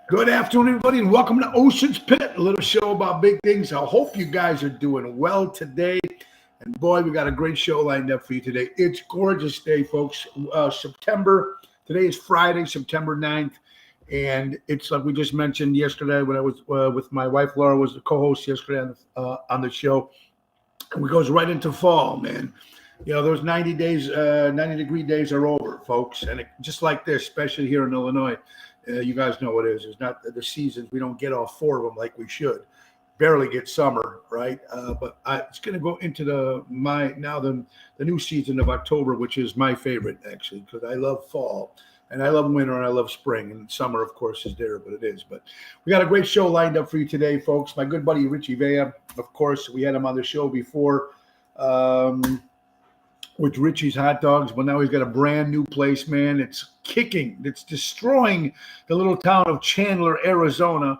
Good afternoon, everybody, and welcome to Ocean's Pit, a little show about big things. I hope you guys are doing well today. And boy, we got a great show lined up for you today. It's gorgeous day, folks. Today is Friday, September 9th. And it's like we just mentioned yesterday when I was with my wife, Laura, was the co-host yesterday on the show. And it goes right into fall, man. You know, those 90 days, 90-degree days are over, folks. And just like this, especially here in Illinois, you guys know what it is. It's not the seasons. We don't get all four of them like we should. Barely get summer, right? But it's going to go into the new season of October, which is my favorite, actually, because I love fall. And I love winter and I love spring. And summer, of course, is there, but it is. But we got a great show lined up for you today, folks. My good buddy, Richie Vea, of course, we had him on the show before. With Richie's Hot Dogs, but now he's got a brand new place, man. It's kicking. It's destroying the little town of Chandler, Arizona.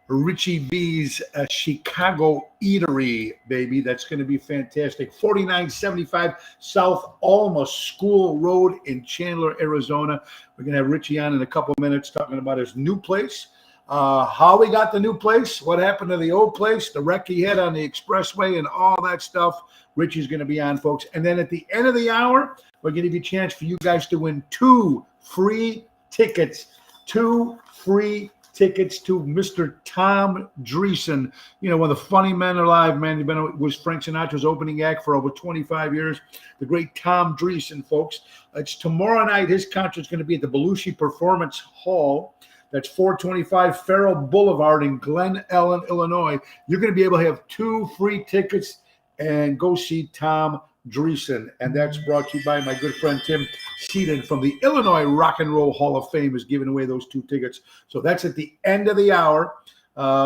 Richie V's Chicago Eatery, baby. That's going to be fantastic. 4975 South Alma School Road in Chandler, Arizona. We're going to have Richie on in a couple of minutes talking about his new place. How he got the new place, what happened to the old place, the wreck he had on the expressway, and all that stuff. Richie's going to be on, folks. And then at the end of the hour, we're going to give you a chance for you guys to win two free tickets to Mr. Tom Dreesen. You know, one of the funny men alive, man. He was Frank Sinatra's opening act for over 25 years. The great Tom Dreesen, folks. It's tomorrow night. His concert's going to be at the Belushi Performance Hall. That's 425 Farrell Boulevard in Glen Ellen, Illinois. You're going to be able to have two free tickets and go see Tom Dreesen. And that's brought to you by my good friend Tim Seaton from the Illinois Rock and Roll Hall of Fame is giving away those two tickets. So that's at the end of the hour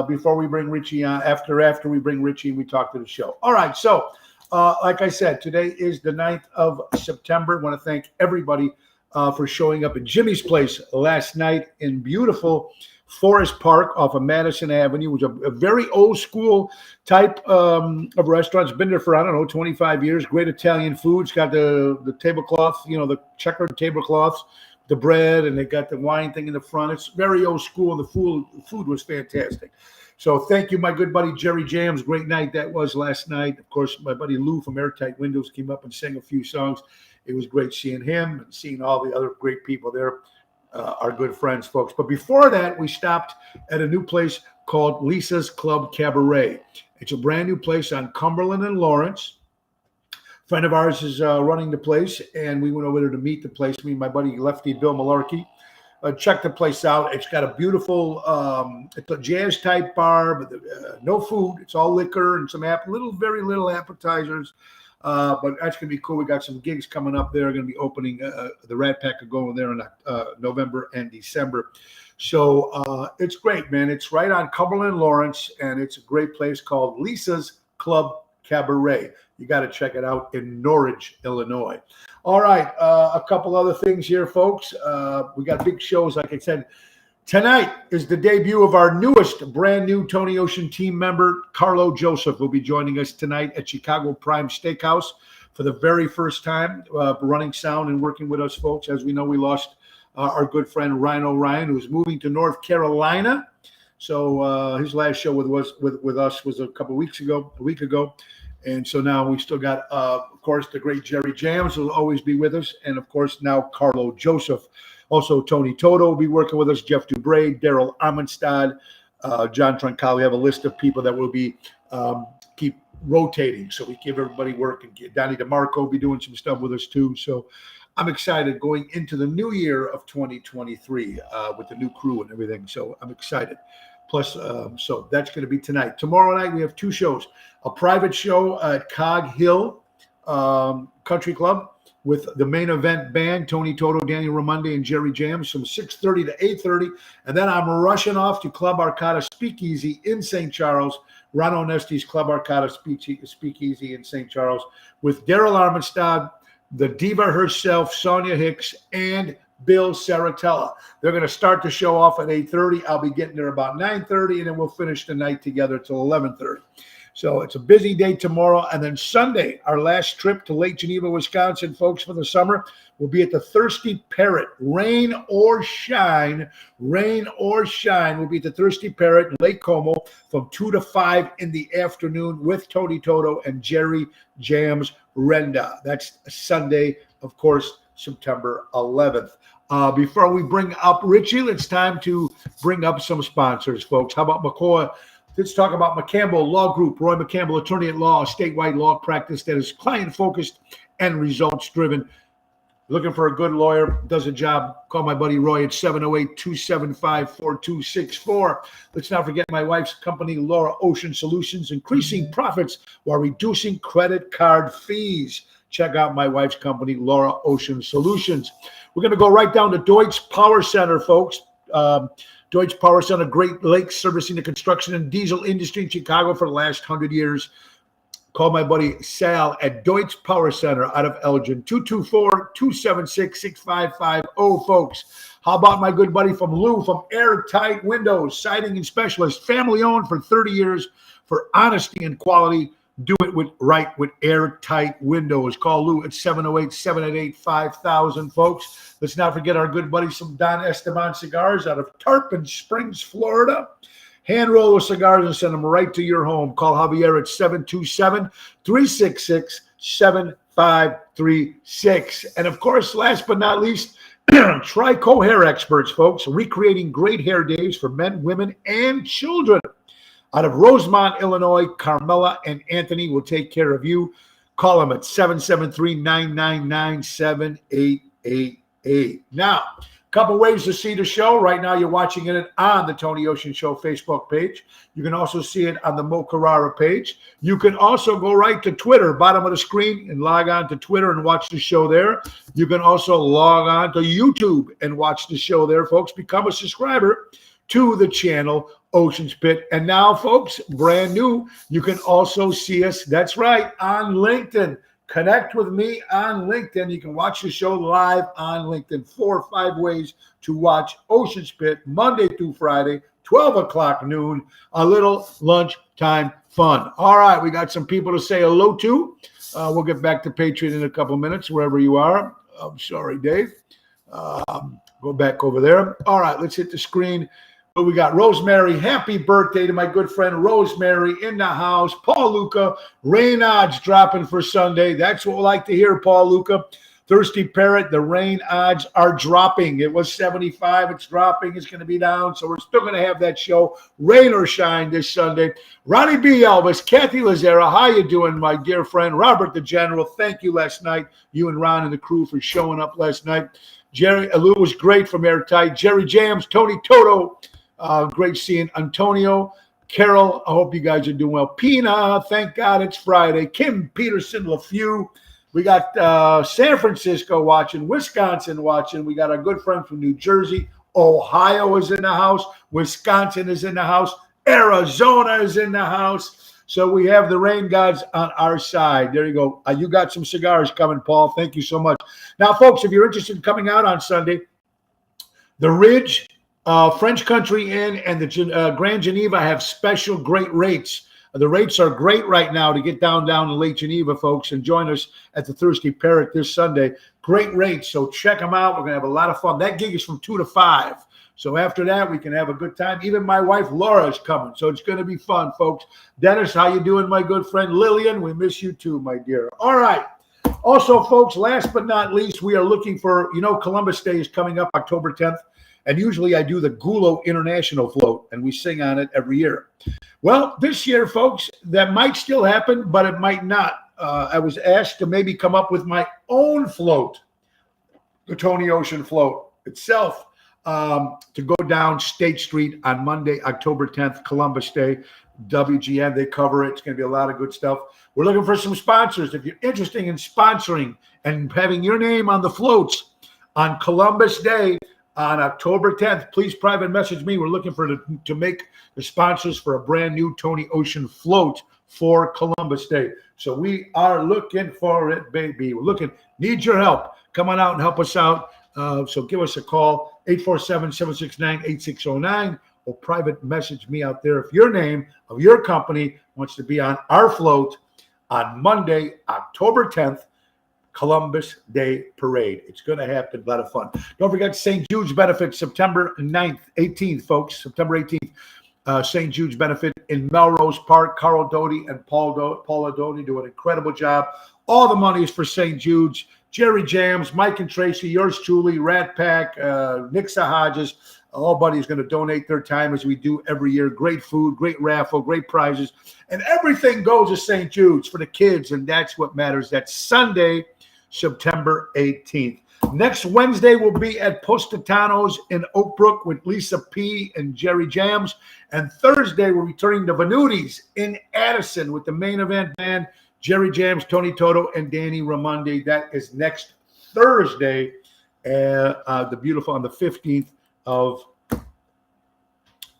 before we bring Richie on. After we bring Richie and we talk to the show. All right, so like I said, today is the 9th of September. I want to thank everybody for showing up at Jimmy's Place last night in beautiful Forest Park off of Madison Avenue. It was a very old school type of restaurant. It's been there for, 25 years. Great Italian food. It's got the tablecloth, the checkered tablecloths, the bread, and they got the wine thing in the front. It's very old school, and the food was fantastic. So thank you, my good buddy Jerry Jams. Great night that was last night. Of course, my buddy Lou from Airtight Windows came up and sang a few songs. It was great seeing him and seeing all the other great people there. Our good friends, folks. But before that, we stopped at a new place called Lisa's Club Cabaret. It's a brand new place on Cumberland and Lawrence. A friend of ours is running the place, and we went over there to meet the place. Me and my buddy Lefty Bill Malarkey checked the place out. It's got a beautiful, it's a jazz type bar, but no food. It's all liquor and some very little appetizers. But that's going to be cool. We got some gigs coming up there. Going to be opening the Rat Pack are going there in November and December. So it's great, man. It's right on Cumberland Lawrence, and it's a great place called Lisa's Club Cabaret. You got to check it out in Norridge, Illinois. All right, a couple other things here, folks. We got big shows, like I said. Tonight is the debut of our brand new Tony Ocean team member, Carlo Joseph, will be joining us tonight at Chicago Prime Steakhouse for the very first time, running sound and working with us, folks. As we know, we lost our good friend Ryan O'Ryan, who's moving to North Carolina. So his last show with us was a week ago. And so now we still got, of course, the great Jerry Jams will always be with us. And, of course, now Carlo Joseph. Also, Tony Toto will be working with us, Jeff Dubray, Daryl Amundstad, John Troncalli. We have a list of people that will be keep rotating. So we give everybody work. And Donnie DeMarco will be doing some stuff with us, too. So I'm excited going into the new year of 2023 with the new crew and everything. So I'm excited. Plus, so that's going to be tonight. Tomorrow night, we have two shows. A private show at Cog Hill Country Club with the main event band, Tony Toto, Daniel Raimondi, and Jerry Jams from 6:30 to 8:30. And then I'm rushing off to Club Arcada Speakeasy in St. Charles, Ron Onesti's Club Arcada Speakeasy in St. Charles with Daryl Armistad, the diva herself, Sonia Hicks, and Bill Saratella. They're going to start the show off at 8:30. I'll be getting there about 9:30, and then we'll finish the night together till 11:30. So it's a busy day tomorrow. And then Sunday, our last trip to Lake Geneva, Wisconsin, folks, for the summer, will be at the Thirsty Parrot. Rain or shine, we'll be at the Thirsty Parrot in Lake Como from 2 to 5 in the afternoon with Tony Toto and Jerry Jams Renda. That's Sunday, of course, September 11th. Before we bring up Richie, it's time to bring up some sponsors, folks. How about McCoy? Let's talk about McCampbell Law Group. Roy McCampbell, attorney at law, a statewide law practice that is client-focused and results-driven. Looking for a good lawyer, does a job, call my buddy Roy at 708-275-4264. Let's not forget my wife's company, Laura Ocean Solutions, increasing profits while reducing credit card fees. Check out my wife's company, Laura Ocean Solutions. We're going to go right down to Deutsch Power Center, folks. Deutsch Power Center, Great Lakes, servicing the construction and diesel industry in Chicago for the last 100 years. Call my buddy Sal at Deutsch Power Center out of Elgin, 224-276-6550, folks. How about my good buddy from Lou from Airtight Windows, siding and specialist, family owned for 30 years for honesty and quality. Do it with Airtight Windows. Call Lou at 708-788-5000, folks. Let's not forget our good buddies from Don Esteban Cigars out of Tarpon Springs, Florida. Hand roll the cigars and send them right to your home. Call Javier at 727-366-7536. And of course, last but not least, Trico Hair Experts, folks, recreating great hair days for men, women, and children. Out of Rosemont, Illinois, Carmela and Anthony will take care of you. Call them at 773-999-7888. Now, a couple ways to see the show. Right now, you're watching it on the Tony Ocean Show Facebook page. You can also see it on the Mo Carrara page. You can also go right to Twitter, bottom of the screen, and log on to Twitter and watch the show there. You can also log on to YouTube and watch the show there, folks. Become a subscriber to the channel Ocean's Pit. And now, folks, brand new, you can also see us, that's right, on LinkedIn. Connect with me on LinkedIn. You can watch the show live on LinkedIn. 4 or 5 ways to watch Ocean's Pit Monday through Friday, 12 o'clock noon, a little lunchtime fun. All right, we got some people to say hello to. We'll get back to Patriot in a couple minutes, wherever you are. I'm sorry, Dave. Go back over there. All right, let's hit the screen. But we got Rosemary. Happy birthday to my good friend Rosemary in the house. Paul Luca, rain odds dropping for Sunday. That's what we like to hear, Paul Luca. Thirsty Parrot, the rain odds are dropping. It was 75. It's dropping. It's going to be down. So we're still going to have that show, rain or shine, this Sunday. Ronnie B. Elvis, Kathy Lazera, how you doing, my dear friend? Robert the General, thank you last night. You and Ron and the crew for showing up last night. Jerry Lou was great from Airtight. Jerry Jams, Tony Toto. Great seeing Antonio, Carol. I hope you guys are doing well. Pina, thank God it's Friday. Kim Peterson, LaFew. We got San Francisco watching, Wisconsin watching. We got our good friend from New Jersey. Ohio is in the house. Wisconsin is in the house. Arizona is in the house. So we have the rain gods on our side. There you go. You got some cigars coming, Paul. Thank you so much. Now, folks, if you're interested in coming out on Sunday, the Ridge, French Country Inn and the Grand Geneva have special great rates. The rates are great right now to get down to Lake Geneva, folks, and join us at the Thirsty Parrot this Sunday. Great rates, so check them out. We're going to have a lot of fun. That gig is from 2 to 5. So after that, we can have a good time. Even my wife, Laura, is coming, so it's going to be fun, folks. Dennis, how you doing, my good friend? Lillian, we miss you too, my dear. All right. Also, folks, last but not least, we are looking for, Columbus Day is coming up October 10th. And usually I do the Gulo International Float, and we sing on it every year. Well, this year, folks, that might still happen, but it might not. I was asked to maybe come up with my own float, the Tony Ocean Float itself, to go down State Street on Monday, October 10th, Columbus Day. WGN, they cover it. It's going to be a lot of good stuff. We're looking for some sponsors. If you're interested in sponsoring and having your name on the floats on Columbus Day, on October 10th, please private message me. We're looking to make the sponsors for a brand new Tony Ocean float for Columbus Day. So we are looking for it, baby. Need your help. Come on out and help us out. So give us a call, 847-769-8609, or private message me out there if your name of your company wants to be on our float on Monday, October 10th, Columbus Day Parade. It's going to happen. A lot of fun. Don't forget St. Jude's benefit, September 9th, 18th, folks. September 18th. St. Jude's benefit in Melrose Park. Carl Doty and Paula Doty do an incredible job. All the money is for St. Jude's. Jerry Jams, Mike and Tracy, yours truly, Rat Pack, Nick Hodges. All buddies going to donate their time as we do every year. Great food, great raffle, great prizes. And everything goes to St. Jude's for the kids, and that's what matters. That's Sunday, September 18th. Next Wednesday, we'll be at Positano's in Oak Brook with Lisa P. and Jerry Jams. And Thursday, we're returning to Venuti's in Addison with the main event band, Jerry Jams, Tony Toto, and Danny Raimondi. That is next Thursday, the beautiful, on the 15th of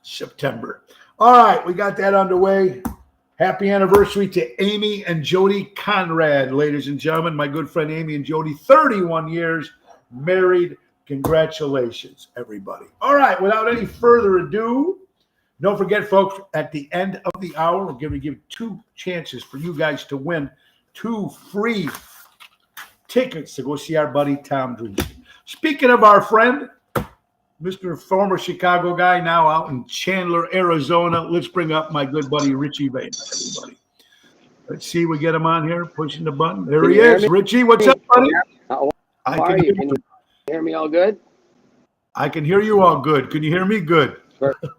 September. All right, we got that underway. Happy anniversary to Amy and Jody Conrad, ladies and gentlemen. My good friend Amy and Jody, 31 years married. Congratulations, everybody. All right, without any further ado, don't forget, folks, at the end of the hour, we're going to give 2 chances for you guys to win 2 free tickets to go see our buddy Tom Dreesen. Speaking of our friend, Mr. Former Chicago guy, now out in Chandler, Arizona, let's bring up my good buddy Richie Vega, everybody. Let's see, we get him on here, pushing the button. There he is. Richie, what's up, buddy? How are you? Can you hear me all good? I can hear you all good. Can you hear me good? Perfect.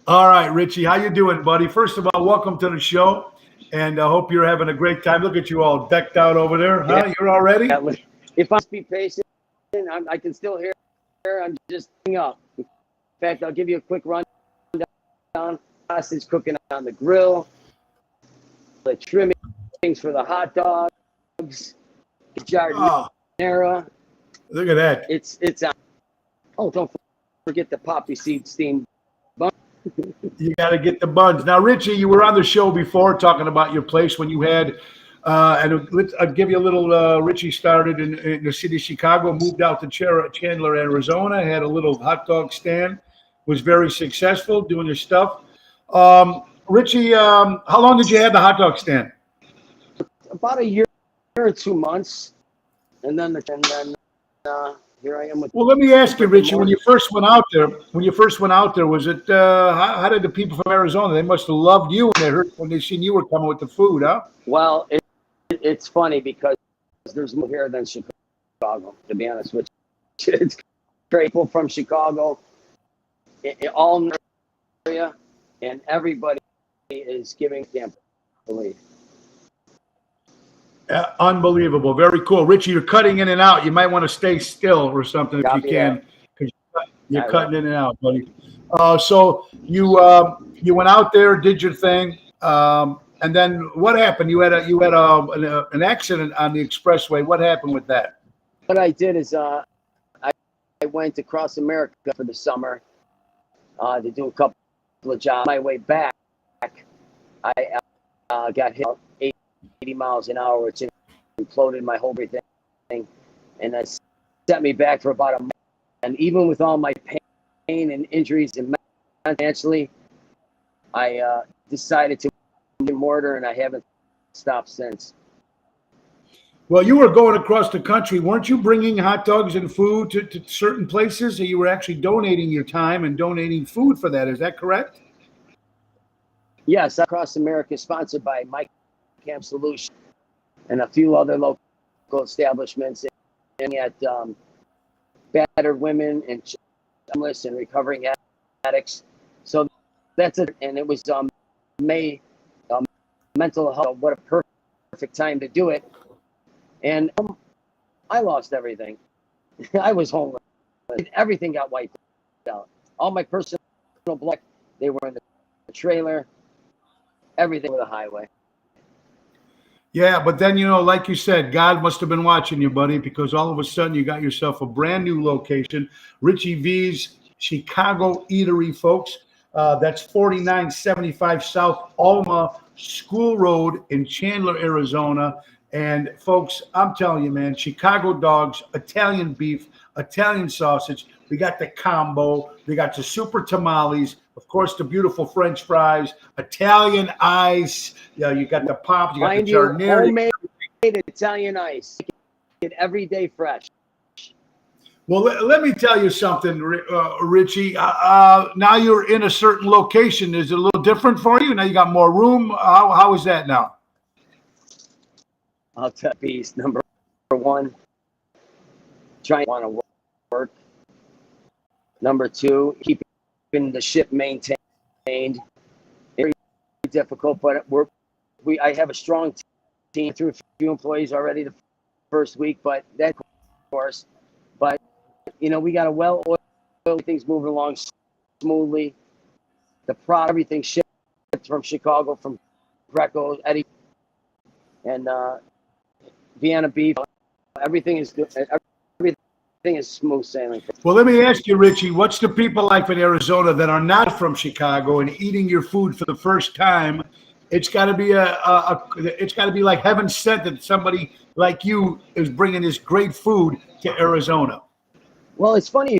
All right, Richie, how you doing, buddy? First of all, welcome to the show, and I hope you're having a great time. Look at you all decked out over there. Huh? Yeah. You're all ready? If I be patient, I can still hear. I'm just up. In fact, I'll give you a quick rundown. Sausage cooking on the grill, the trimmings for the hot dogs, the jardinera. Look at that. It's on. Oh, don't forget the poppy seed steamed bun. You got to get the buns. Now, Richie, you were on the show before talking about your place when you had, and I'll give you a little, Richie started in the city of Chicago, moved out to Chandler, Arizona, had a little hot dog stand, was very successful doing your stuff. Richie, how long did you have the hot dog stand? About a year or 2 months. And then here I am with. Well, let me ask you, Richie. When you first went out there, was it? How did the people from Arizona? They must have loved you when they seen you were coming with the food, huh? Well, it's funny because there's more here than Chicago. To be honest with you, it's great people from Chicago, all in the area, and everybody is giving. Can't believe. Unbelievable. Very cool. Richie, you're cutting in and out. You might want to stay still or something if you can, because you're cutting in and out, buddy. So you went out there, did your thing, and then what happened? You had an accident on the expressway. What happened with that? What I did is I went across America for the summer to do a couple of jobs. On my way back, I got hit 80 miles an hour, which imploded my whole everything, and that set me back for about a month. And even with all my pain and injuries and financially, I decided to mortar, and I haven't stopped since. Well, you were going across the country. Weren't you bringing hot dogs and food to certain places? Or you were actually donating your time and donating food for that. Is that correct? Yes, across America, sponsored by Mike Camp Solution and a few other local establishments, and at battered women and homeless and recovering addicts. So that's it. And it was May mental health. What a perfect time to do it. And I lost everything. I was homeless. Everything got wiped out. All my personal blood, they were in the trailer. Everything with a highway. Yeah, but then, like you said, God must have been watching you, buddy, because all of a sudden you got yourself a brand new location, Richie V's Chicago Eatery, folks. That's 4975 South Alma School Road in Chandler, Arizona. And folks, I'm telling you, man, Chicago dogs, Italian beef, Italian sausage. We got the combo. We got the super tamales. Of course, the beautiful French fries, Italian ice. Yeah, you got the pops. You got Mind the you, giardiniera. homemade Italian ice. Get every day fresh. Well, let me tell you something, Richie. Now you're in a certain location. Is it a little different for you? Now you got more room. How is that now? I'll tell you, beast number one, trying to want to work. Number two, keeping the ship maintained. Very difficult, but I have a strong team through a few employees already the first week, but that, of course, but we got a well-oiled, things moving along smoothly. The product, everything shipped from Chicago, from Greco, Eddie, and Vienna beef. Everything is good. Everything is smooth sailing. Well, let me ask you, Richie, what's the people like in Arizona that are not from Chicago and eating your food for the first time? It's got to be it's got to be like heaven sent that somebody like you is bringing this great food to Arizona. Well, it's funny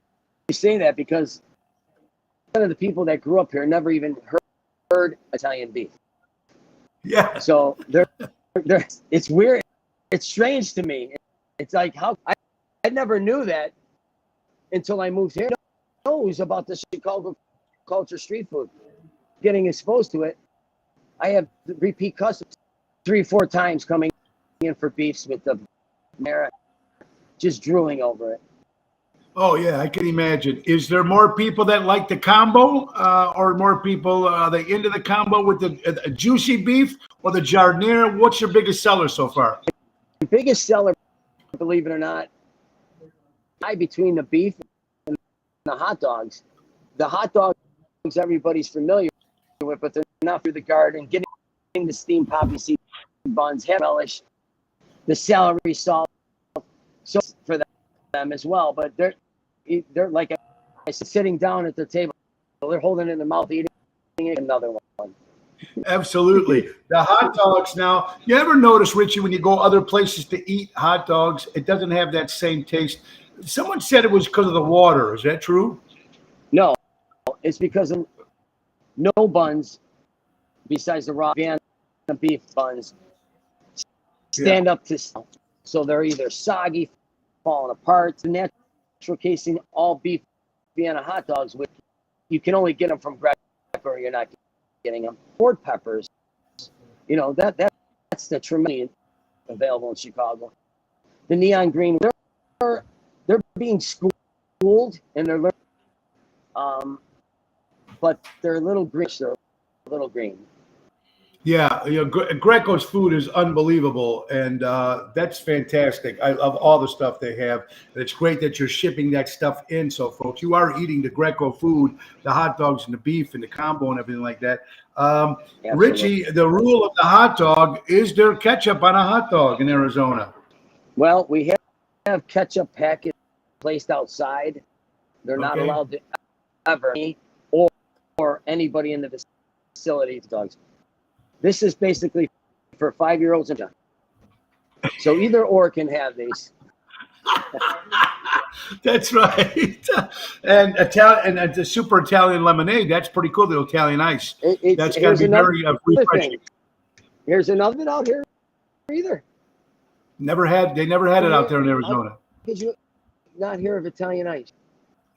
you say that because some of the people that grew up here never even heard Italian beef. Yeah. So it's weird. It's strange to me. It's like I never knew that until I moved here. I knows about the Chicago culture, street food. Getting exposed to it, I have repeat customers 3-4 times coming in for beefs with the Mara, just drooling over it. Oh yeah, I can imagine. Is there more people that like the combo, or more people are they into the combo with the juicy beef or the giardiniera? What's your biggest seller so far? The biggest seller, believe it or not, between the beef and the hot dogs. The hot dogs everybody's familiar with, but they're not through the garden. Getting the steamed poppy seed buns, ham relish, the celery salt, so for them as well. But they're like I said, sitting down at their table, they're holding it in their mouth, eating another one. Absolutely. The hot dogs now, you ever notice, Richie, when you go other places to eat hot dogs, it doesn't have that same taste. Someone said it was because of the water. Is that true? No, it's because of no buns besides the raw Vienna beef buns stand up to, so they're either soggy, falling apart. The natural casing, all beef Vienna hot dogs, with you can only get them from Greco, or you're not getting them. Ford peppers, that's the tremendous available in Chicago. The neon green, they're being schooled and they're learning, but they're a little green. They're a little green. Yeah, Greco's food is unbelievable, and that's fantastic. I love all the stuff they have. And it's great that you're shipping that stuff in. So, folks, you are eating the Greco food, the hot dogs and the beef and the combo and everything like that. Richie, the rule of the hot dog, is there ketchup on a hot dog in Arizona? Well, we have ketchup packets placed outside. They're not allowed to ever eat or anybody in the facility dogs. This is basically for 5-year-olds and young. So either or can have these. That's right. And the super Italian lemonade, that's pretty cool, the Italian ice. That's got to be very refreshing. Here's another out here either. They never had it out there in Arizona. Did you not hear of Italian ice?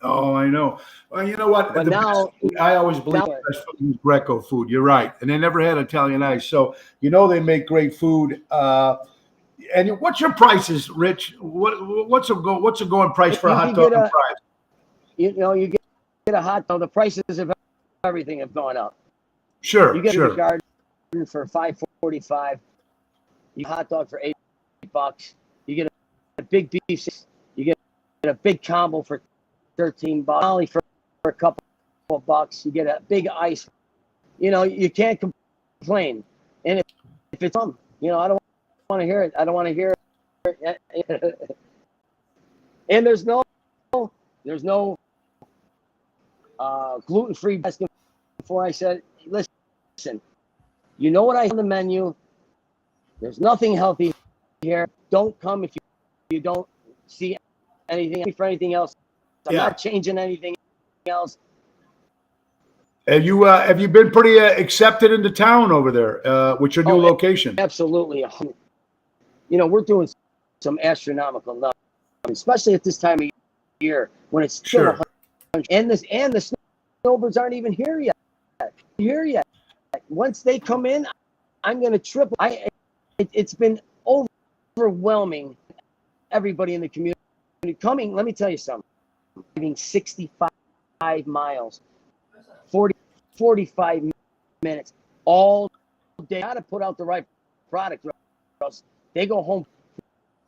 Oh, I know. Well, you know what? But I always believe the best food is Greco food. You're right. And they never had Italian ice. So, they make great food. And what's your prices, Rich? What's a going price for a hot dog and fries? You get a hot dog. The prices of everything have gone up. Sure, you get sure. a garden for $5.45. You get a hot dog for $8. You get a big beef. You get a big combo for $13. Only for a couple of bucks. You get a big ice. You can't complain. And if it's I don't want to hear it. I don't want to hear it. And there's no gluten-free. Before I said, listen, you know what I have on the menu. There's nothing healthy here. Don't come if you don't see anything for anything else. I'm Yeah. not changing anything else. Have you been pretty accepted into town over there with your new location? Absolutely. You know, we're doing some astronomical numbers, especially at this time of year when it's still Sure. 100. And the snowbirds aren't even here yet. Once they come in, I'm going to triple. It's been overwhelming. Everybody in the community coming. Let me tell you something. Driving 65 miles, 45 minutes all day. Got to put out the right product, or else they go home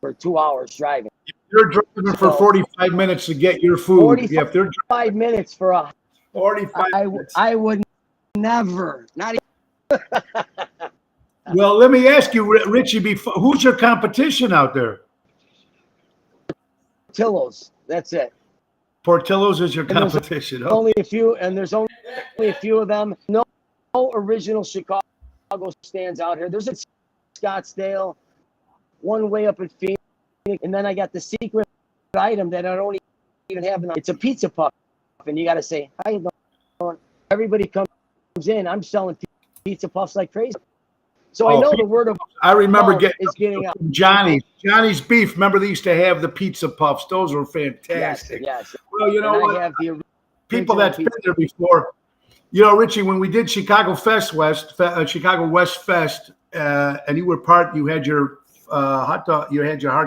for 2 hours driving. You're driving for 45 minutes to get your food. 45 if they're 5 minutes for a 45 minutes. I would never, not even. Well, let me ask you, Richie, who's your competition out there? Portillo's. That's it. Portillo's is your competition. There's only a few, and there's only a few of them. No original Chicago stands out here. There's a Scottsdale, one way up in Phoenix, and then I got the secret item that I don't even have. It's a pizza puff, and you got to say, "How you doing?" Everybody comes in. I'm selling pizza puffs like crazy. So I know the word of I remember getting out. Johnny's Beef. Remember they used to have the pizza puffs. Those were fantastic. Yes. Well, you know what? I have the People that's been there before. You know, Richie, when we did Chicago West Fest, and you were you had your hot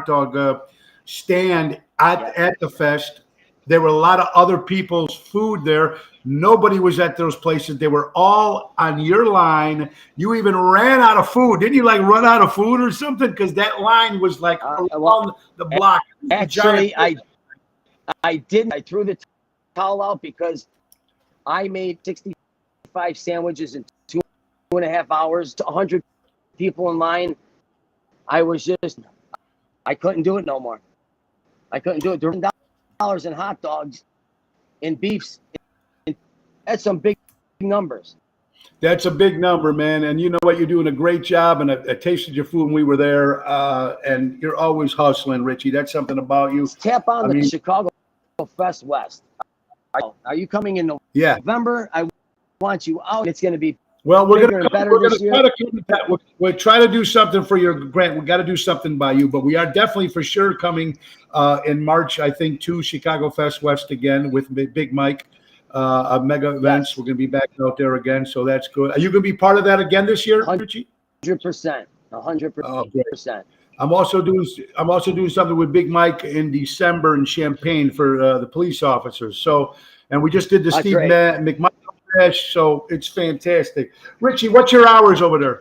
dog stand at the fest. There were a lot of other people's food there. Nobody was at those places. They were all on your line. You even ran out of food. Didn't you run out of food or something? Because that line was around the block. Actually, I didn't. I threw the towel out because I made 65 sandwiches in 2.5 hours to 100 people in line. I couldn't do it no more. I couldn't do it. $10 in hot dogs and beefs. That's some big numbers. That's a big number, man. And you know what? You're doing a great job. And I tasted your food when we were there. And you're always hustling, Richie. That's something about you. Let's tap on the Chicago Fest West. Are you coming in November? I want you out. It's going to be we're going to better we'll try to do something for your grant. We got to do something by you, but we are definitely for sure coming in March, I think, to Chicago Fest West again with Big Mike. Mega events. We're going to be back out there again, so that's good. Are you going to be part of that again this year, Richie? 100%. 100%. I'm also doing something with Big Mike in December in Champaign for the police officers. So, and we just did the Steve McMichael Dash, so it's fantastic. Richie, what's your hours over there?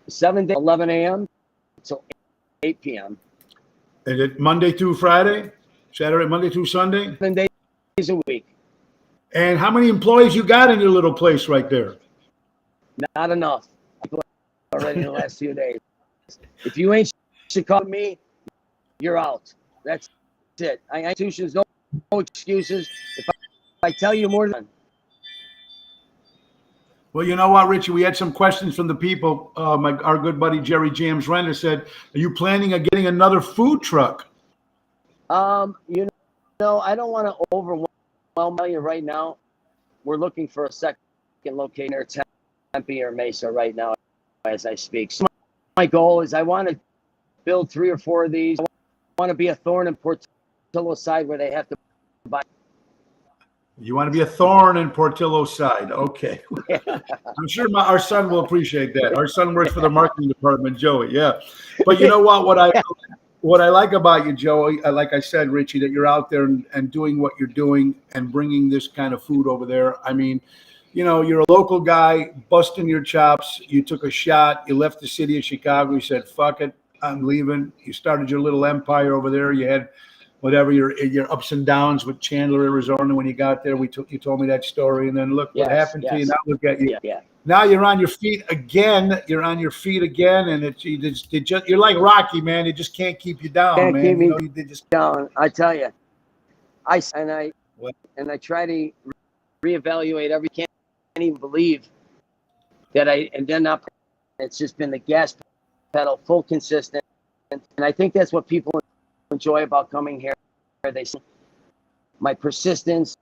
7 to 11 a.m. until 8 p.m. Is it Monday through Friday? Saturday, Monday through Sunday? 7 days a week. And how many employees you got in your little place right there? Not enough. Already in the last few days. If you ain't Chicago me, you're out. That's it. Institutions, no excuses. If I tell you more than. Well, you know what, Richie? We had some questions from the people. Our good buddy Jerry James Render said, "Are you planning on getting another food truck?" You know, I don't want to overwhelm you right now. We're looking for a second location near Tempe or Mesa right now, as I speak. So my goal is I want to build 3 or 4 of these. I want to be a thorn in Portillo's side where they have to buy. You want to be a thorn in Portillo's side. Okay. Yeah. I'm sure our son will appreciate that. Our son works for the marketing department, Joey. Yeah. But you know what I like about you, Joey, like I said, Richie, that you're out there and doing what you're doing and bringing this kind of food over there. I mean, you know, you're a local guy, busting your chops. You took a shot. You left the city of Chicago. You said, fuck it, I'm leaving. You started your little empire over there. You had whatever your ups and downs with Chandler, Arizona. When you got there, you told me that story. And then look what happened to you. Now look at you. Yeah. Now you're on your feet again. You're on your feet again. And you're like Rocky, man. It just can't keep you down, can't man. Keep me you just down. I tell you. I try to reevaluate every can't even believe that it's just been the gas pedal full consistent. And I think that's what people enjoy about coming here. They see my persistence,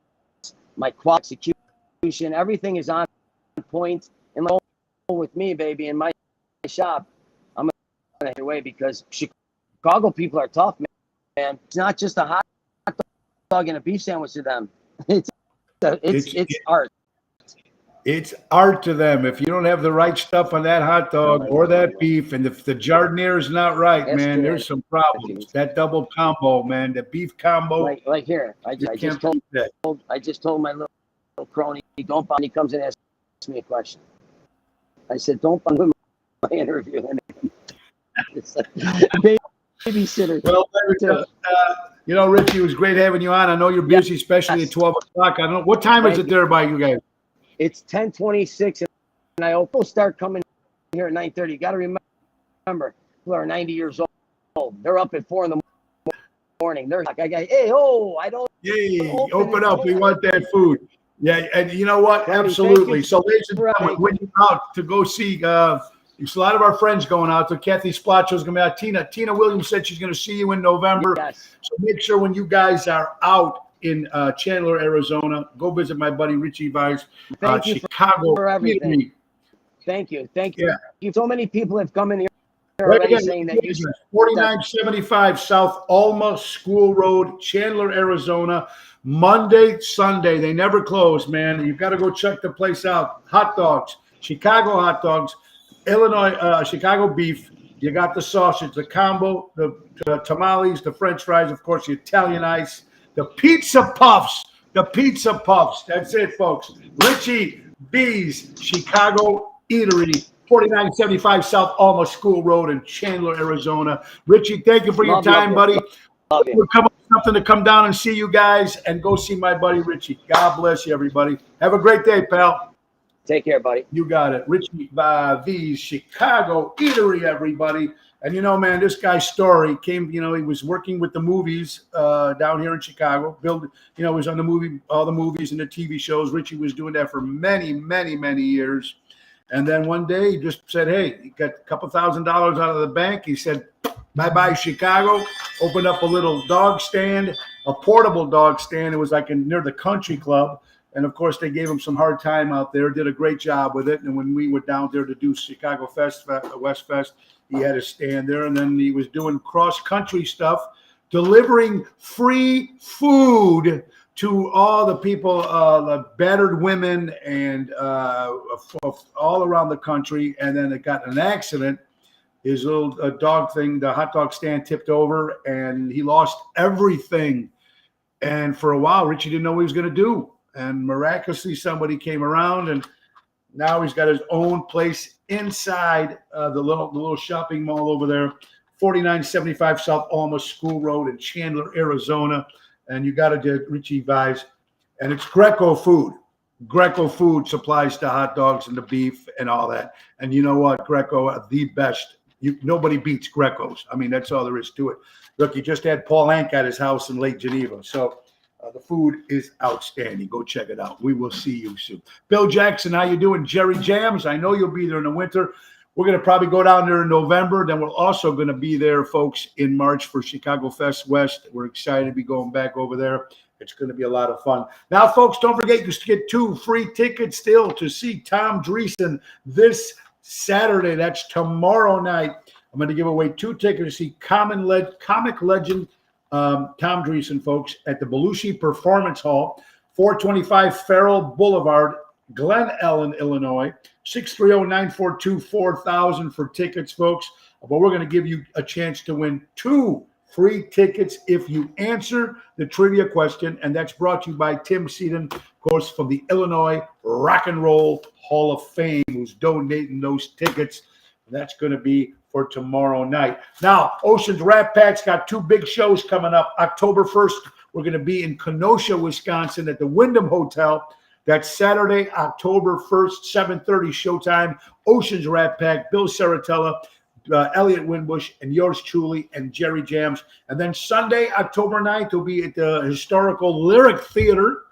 my quality execution, everything is on point. And with me, baby, in my shop, I'm gonna get away because Chicago people are tough, man. It's not just a hot dog and a beef sandwich to them. It's art. It's art to them. If you don't have the right stuff on that hot dog or that beef, and if the jardinier is not right, That's man, good. there's some problems. That double combo, man, the beef combo. Like here, I just told my little crony, don't buy. He comes and asks me a question. I said, don't buy my interview. It's like babysitter. Well, you know, Richie, it was great having you on. I know you're busy, especially at 12 o'clock. I don't know. What time is it there by you guys? It's 10:26, and I will start coming here at 9:30. You got to remember, people are 90 years old. They're up at 4 in the morning. They're like, hey, I don't. Yay, open up. We want that food. Yeah, and you know what? Absolutely. So, ladies and gentlemen, when you're out to go see, there's a lot of our friends going out. So, Kathy Splotcho is going to be out. Tina Williams said she's going to see you in November. Yes. So, make sure when you guys are out in Chandler, Arizona, go visit my buddy Richie Vise, Chicago. For everything. Thank you. Yeah. So many people have come in here already saying that you 4975 South Alma School Road, Chandler, Arizona. Monday, Sunday, they never close, man. You've got to go check the place out. Hot dogs, Chicago hot dogs, Illinois, Chicago beef. You got the sausage, the combo, the tamales, the French fries, of course, the Italian ice, the pizza puffs. That's it, folks. Richie V's Chicago Eatery, 4975 South Alma School Road in Chandler, Arizona. Richie, thank you for your time, buddy. Love you. We'll come up with something to come down and see you guys and go see my buddy Richie. God bless you, everybody. Have a great day, pal. Take care, buddy. You got it. Richie V's Chicago Eatery, everybody. And, you know, man, this guy's story came, you know, he was working with the movies down here in Chicago. He was on all the movies and the TV shows. Richie was doing that for many, many, many years. And then one day he just said, hey, he got a couple $1,000 out of the bank. He said, bye-bye, Chicago. Opened up a little dog stand, a portable dog stand. It was like near the country club. And, of course, they gave him some hard time out there, did a great job with it. And when we went down there to do Chicago West Fest, he had a stand there. And then he was doing cross-country stuff, delivering free food to all the people, the battered women and all around the country. And then it got in an accident. His little dog thing, the hot dog stand tipped over, and he lost everything. And for a while, Richie didn't know what he was going to do. And miraculously, somebody came around, and now he's got his own place inside the little shopping mall over there, 4975 South Alma School Road in Chandler, Arizona. And you got to get Richie Vise. And it's Greco food. Greco food supplies the hot dogs and the beef and all that. And you know what? Greco are the best. Nobody beats Greco's. I mean, that's all there is to it. Look, you just had Paul Anka at his house in Lake Geneva. So the food is outstanding. Go check it out. We will see you soon. Bill Jackson, how you doing? Jerry Jams, I know you'll be there in the winter. We're going to probably go down there in November. Then we're also going to be there, folks, in March for Chicago Fest West. We're excited to be going back over there. It's going to be a lot of fun. Now, folks, don't forget you get 2 free tickets still to see Tom Dreesen this Saturday. That's tomorrow night. I'm going to give away 2 tickets to see comic legend Tom Dreesen, folks, at the Belushi Performance Hall, 425 Farrell Boulevard, Glen Ellen, Illinois, 630-942-4000 for tickets, folks. But we're going to give you a chance to win 2 free tickets if you answer the trivia question, and that's brought to you by Tim Seaton, of course, from the Illinois Rock and Roll Hall of Fame, who's donating those tickets. That's going to be for tomorrow night. Now, Ocean's Rat Pack's got 2 big shows coming up. October 1st, we're going to be in Kenosha, Wisconsin at the Wyndham Hotel. That's Saturday, October 1st, 7:30 showtime. Ocean's Rat Pack, Bill Saratella, Elliot Winbush, and yours truly, and Jerry Jams. And then Sunday, October 9th, we'll be at the Historical Lyric Theater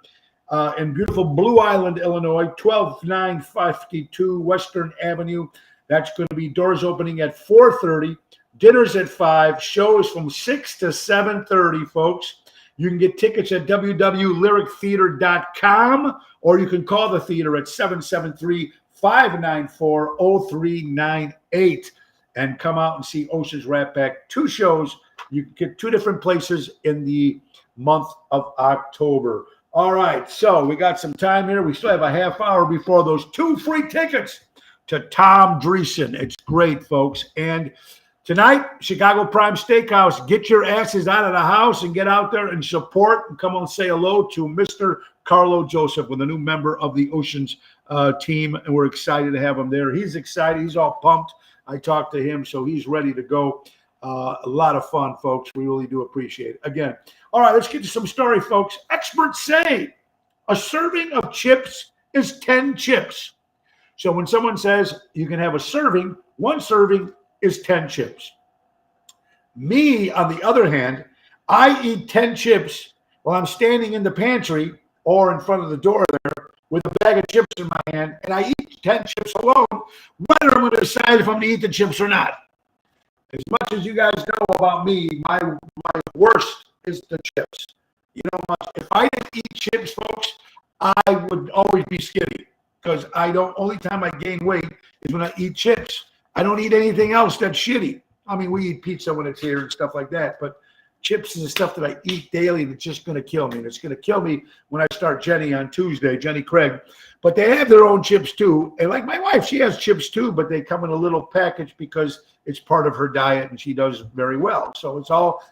in beautiful Blue Island, Illinois, 12952 Western Avenue. That's going to be doors opening at 4:30. Dinner's at 5. Show is from 6 to 7:30, folks. You can get tickets at www.lyrictheater.com, or you can call the theater at 773-594-0398 and come out and see Ocean's Rat Pack. 2 shows. You can get 2 different places in the month of October. All right, so we got some time here. We still have a half hour before those 2 free tickets to Tom Dreesen. It's great, folks. And tonight, Chicago Prime Steakhouse. Get your asses out of the house and get out there and support and come on say hello to Mr. Carlo Joseph, with a new member of the Oceans team, and we're excited to have him there. He's excited. He's all pumped. I talked to him, so he's ready to go. A lot of fun, folks. We really do appreciate it. Again, all right, let's get to some story, folks. Experts say a serving of chips is 10 chips. So when someone says you can have a serving, 1 serving is 10 chips. Me, on the other hand, I eat 10 chips while I'm standing in the pantry or in front of the door there with a bag of chips in my hand, and I eat 10 chips alone, whether I'm going to decide if I'm going to eat the chips or not. As much as you guys know about me, my worst is the chips. You know, if I didn't eat chips, folks, I would always be skinny, because only time I gain weight is when I eat chips. I don't eat anything else that's shitty. I mean, we eat pizza when it's here and stuff like that, but chips is the stuff that I eat daily that's just going to kill me. And it's going to kill me when I start Jenny on Tuesday, Jenny Craig. But they have their own chips too. And like my wife, she has chips too, but they come in a little package because it's part of her diet and she does very well. So it's all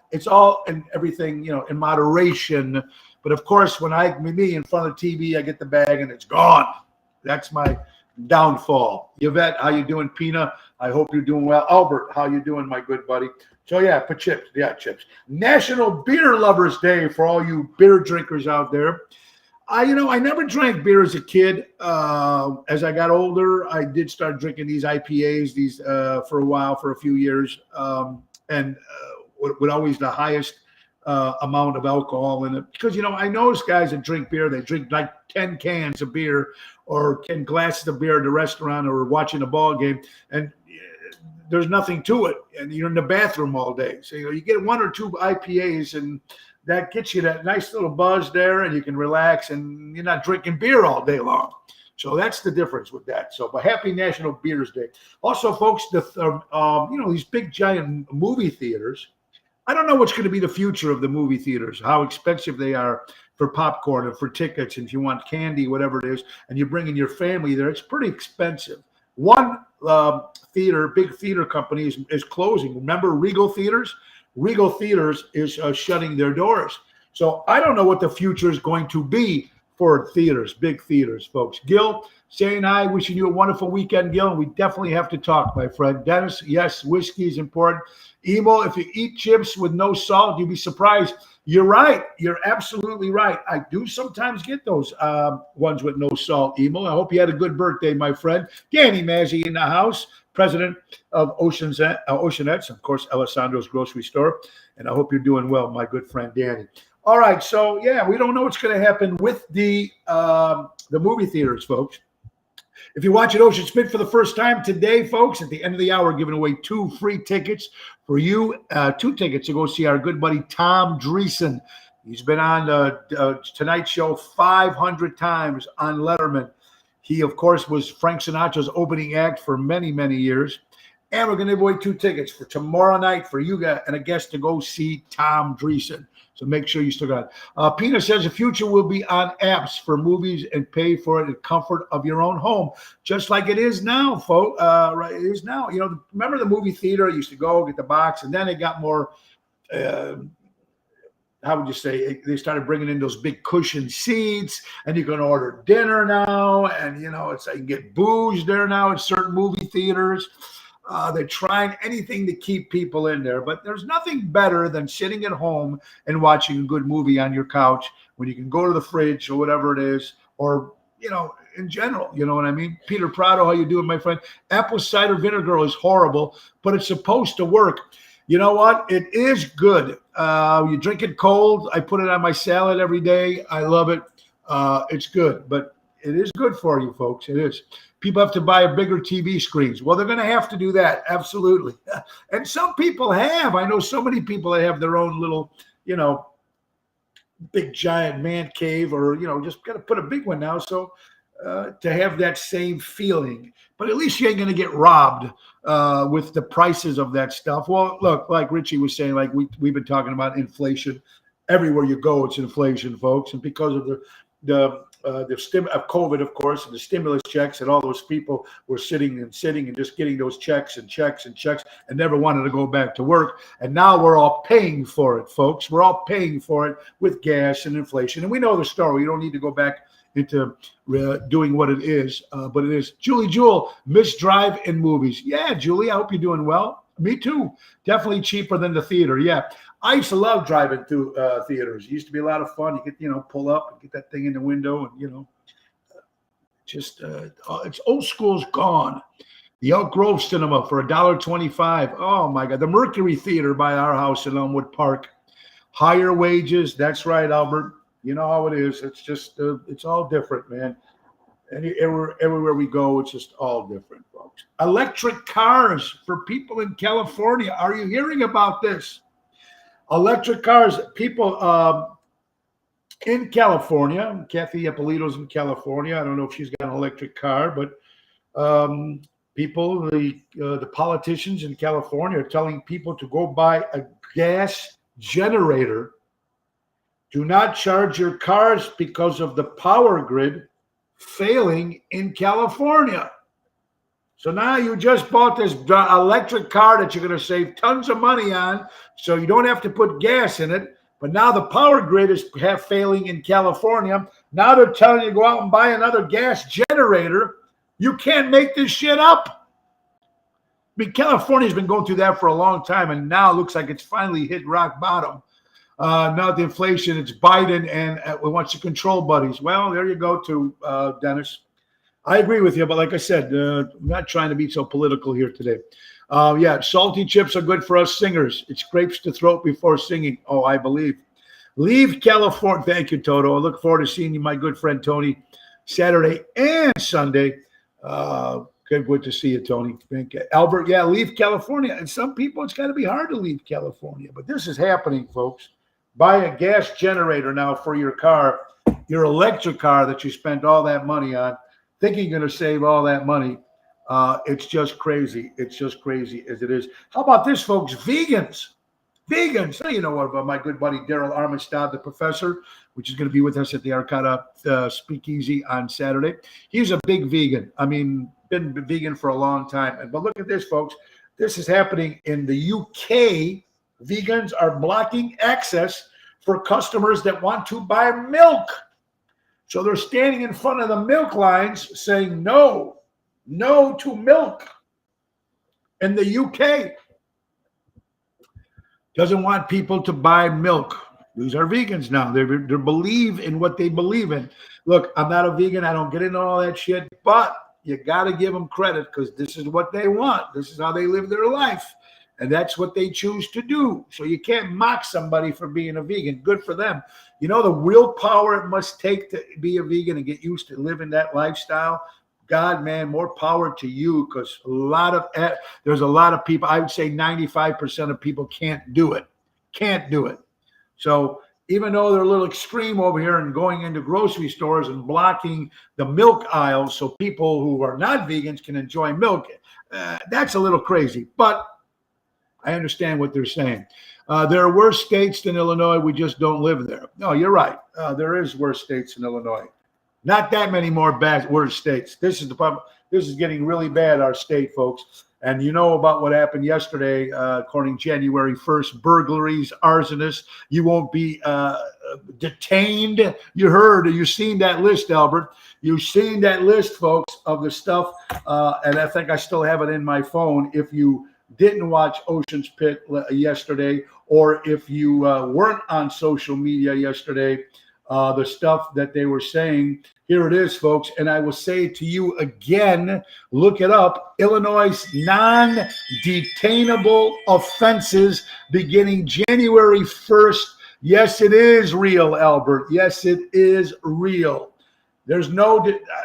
and everything, you know, in moderation. But of course, when me in front of the TV, I get the bag and it's gone. That's my downfall. Yvette, how you doing? Pina, I hope you're doing well. Albert, how you doing, my good buddy? So yeah, but chips. Yeah, chips. National Beer Lovers Day for all you beer drinkers out there. I never drank beer as a kid. As I got older, I did start drinking these IPAs, for a while, for a few years, and with always the highest amount of alcohol in it. Because, I notice guys that drink beer, they drink like 10 cans of beer or 10 glasses of beer at a restaurant or watching a ball game, and there's nothing to it. And you're in the bathroom all day. So, you get 1 or 2 IPAs and that gets you that nice little buzz there, and you can relax, and you're not drinking beer all day long. So that's the difference with that. So, but happy National Beers Day. Also, folks, these big giant movie theaters. I don't know what's going to be the future of the movie theaters, how expensive they are for popcorn and for tickets. And if you want candy, whatever it is, and you bring in your family there, it's pretty expensive. One big theater company is closing. Remember Regal Theaters? Regal Theaters is shutting their doors. So I don't know what the future is going to be for theaters, big theaters, folks. Gil, saying hi, wishing you a wonderful weekend, Gil. And we definitely have to talk, my friend. Dennis, yes, whiskey is important. Emo, if you eat chips with no salt, you'd be surprised. You're right. You're absolutely right. I do sometimes get those ones with no salt, Emo. I hope you had a good birthday, my friend. Danny Mazzi in the house, president of Oceanettes, of course, Alessandro's grocery store. And I hope you're doing well, my good friend Danny. All right, so yeah, we don't know what's going to happen with the movie theaters, folks. If you're watching Ocean Spit for the first time today, folks, at the end of the hour, giving away 2 free tickets for you, 2 tickets to go see our good buddy Tom Dreesen. He's been on the Tonight Show 500 times on Letterman. He, of course, was Frank Sinatra's opening act for many, many years. And we're going to give away 2 tickets for tomorrow night for you guys and a guest to go see Tom Dreesen. So make sure you still got it. Pina says the future will be on apps for movies and pay for it in the comfort of your own home, just like it is now, folks. Right, it is now. Remember the movie theater? You used to go get the box, and then it got more. How would you say? They started bringing in those big cushion seats, and you can order dinner now, and it's like you can get booze there now at certain movie theaters. They're trying anything to keep people in there, but there's nothing better than sitting at home and watching a good movie on your couch when you can go to the fridge or whatever it is, or, in general, you know what I mean? Peter Prado, how you doing, my friend? Apple cider vinegar is horrible, but it's supposed to work. You know what? It is good. You drink it cold. I put it on my salad every day. I love it. It's good, but It is good for you, folks. It is. People have to buy a bigger TV screens. Well, they're going to have to do that. Absolutely. And some people have. I know so many people that have their own little, big giant man cave, or, just got to put a big one now. So to have that same feeling, but at least you ain't going to get robbed with the prices of that stuff. Well, look, like Richie was saying, like we've been talking about inflation. Everywhere you go, it's inflation, folks. And because of the of COVID, of course, and the stimulus checks, and all those people were sitting and just getting those checks and never wanted to go back to work. And now we're all paying for it, folks. We're all paying for it with gas and inflation. And we know the story. You don't need to go back into doing what it is, but it is. Julie Jewell, Miss Drive-In Movies. Yeah, Julie, I hope you're doing well. Me too. Definitely cheaper than the theater. Yeah. I used to love driving through theaters. It used to be a lot of fun. You get, pull up and get that thing in the window, and, it's old school's gone. The Elk Grove Cinema for $1.25. Oh my God. The Mercury Theater by our house in Elmwood Park. Higher wages. That's right, Albert. You know how it is. It's just, it's all different, man. Everywhere we go, it's just all different, folks. Electric cars for people in California. Are you hearing about this? Electric cars, people in California. Kathy Ippolito's in California. I don't know if she's got an electric car, but people, the politicians in California are telling people to go buy a gas generator. Do not charge your cars because of the power grid failing in California. So now you just bought this electric car that you're going to save tons of money on, so you don't have to put gas in it. But now the power grid is failing in California. Now they're telling you to go out and buy another gas generator. You can't make this shit up. I mean, California's been going through that for a long time, and now it looks like it's finally hit rock bottom. Now the inflation, it's Biden and wants to control buddies. Well, there you go, too, Dennis. I agree with you, but like I said, I'm not trying to be so political here today. Yeah, salty chips are good for us singers. It scrapes the throat before singing. Oh, I believe. Leave California. Thank you, Toto. I look forward to seeing you, my good friend Tony, Saturday and Sunday. Good to see you, Tony. Thank you. Albert, yeah, leave California. And some people, it's got to be hard to leave California. But this is happening, folks. Buy a gas generator now for your car, your electric car that you spent all that money on, thinking you're going to save all that money. It's just crazy. It's just crazy as it is. How about this, folks? Vegans. Now, you know what about my good buddy Daryl Armistad, the professor, which is going to be with us at the Arcata Speakeasy on Saturday. He's a big vegan. I mean, been vegan for a long time. But look at this, folks. This is happening in the UK. Vegans are blocking access for customers that want to buy milk. So they're standing in front of the milk lines saying no to milk. And the UK doesn't want people to buy milk. These are vegans now. They believe in what they believe in. Look, I'm not a vegan. I don't get into all that shit. But you got to give them credit because this is what they want. This is how they live their life. And that's what they choose to do. So you can't mock somebody for being a vegan. Good for them. You know the willpower it must take to be a vegan and get used to living that lifestyle? God, man, more power to you, because there's a lot of people, I would say 95% of people can't do it. Can't do it. So even though they're a little extreme over here and going into grocery stores and blocking the milk aisles so people who are not vegans can enjoy milk, that's a little crazy. But I understand what they're saying. There are worse states than Illinois. We just don't live there. No, you're right. There is worse states than Illinois. Not that many more worse states. This is the problem. This is getting really bad, our state, folks. And you know about what happened yesterday, according January 1st, burglaries, arsonists. You won't be detained. You've seen that list, Albert. You've seen that list, folks, of the stuff. And I think I still have it in my phone. If you didn't watch Ocean's Pit yesterday, or if you weren't on social media yesterday, the stuff that they were saying, here it is, folks. And I will say it to you again, look it up. Illinois' non-detainable offenses beginning January 1st. Yes, it is real, Albert. Yes, it is real. There's no,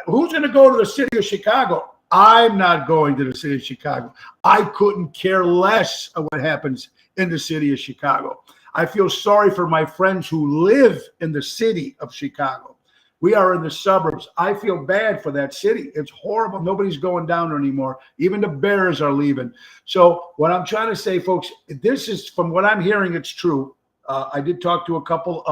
who's going to go to the city of Chicago? I'm not going to the city of Chicago. I couldn't care less of what happens in the city of Chicago. I feel sorry for my friends who live in the city of Chicago. We are in the suburbs. I feel bad for that city. It's horrible. Nobody's going down there anymore. Even the Bears are leaving. So what I'm trying to say, folks, this is, from what I'm hearing, it's true. I did talk to a couple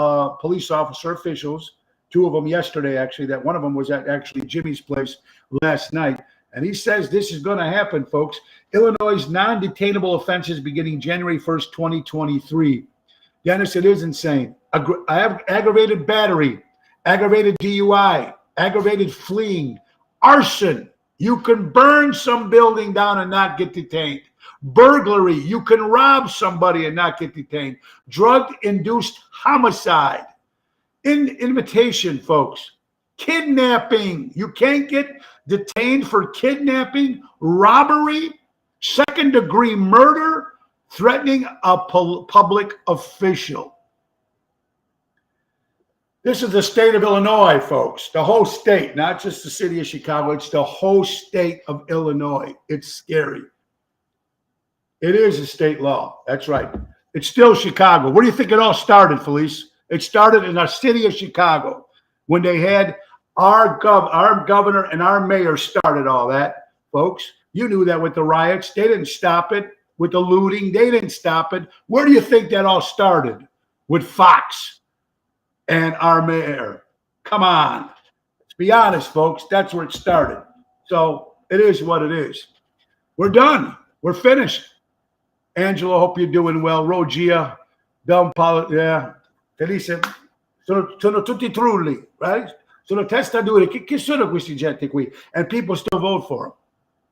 police officer officials, two of them yesterday, actually. That one of them was at actually Jimmy's place last night. And he says this is going to happen, folks. Illinois' non-detainable offenses beginning January 1st, 2023. Dennis, it is insane. I have aggravated battery, aggravated DUI, aggravated fleeing, arson. You can burn some building down and not get detained. Burglary. You can rob somebody and not get detained. Drug-induced homicide. Invitation, folks. Kidnapping. You can't get detained for kidnapping, robbery, second-degree murder, threatening a public official. This is the state of Illinois, folks. The whole state, not just the city of Chicago. It's the whole state of Illinois. It's scary. It is a state law. That's right. It's still Chicago. Where do you think it all started, Felice? It started in the city of Chicago when they had our governor and our mayor started all that, folks. You knew that with the riots. They didn't stop it. With the looting, they didn't stop it. Where do you think that all started? With Fox and our mayor. Come on. Let's be honest, folks. That's where it started. So it is what it is. We're done. We're finished. Angelo, hope you're doing well. Rogia, Don Paolo, yeah. Felice, sono tutti trulli, right? Sono testa dure. Chi sono questi gente qui? And people still vote for them.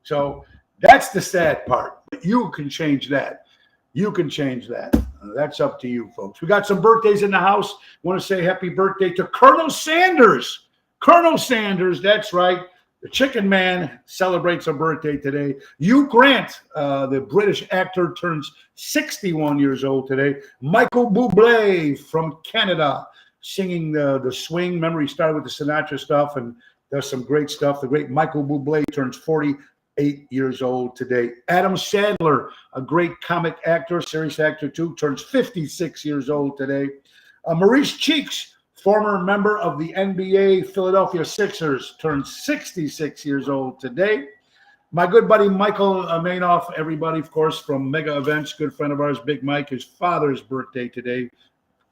So that's the sad part. You can change that. You can change that. That's up to you, folks. We got some birthdays in the house. Want to say happy birthday to Colonel Sanders. Colonel Sanders, that's right. The Chicken Man celebrates a birthday today. Hugh Grant, the British actor, turns 61 years old today. Michael Bublé from Canada, singing the swing. Remember, he started with the Sinatra stuff and does some great stuff. The great Michael Bublé turns 48 years old today. Adam Sandler, a great comic actor, serious actor too, turns 56 years old today. Maurice Cheeks, former member of the NBA Philadelphia Sixers, turns 66 years old today. My good buddy Michael Mainoff, everybody, of course, from Mega Events, good friend of ours, Big Mike, his father's birthday today.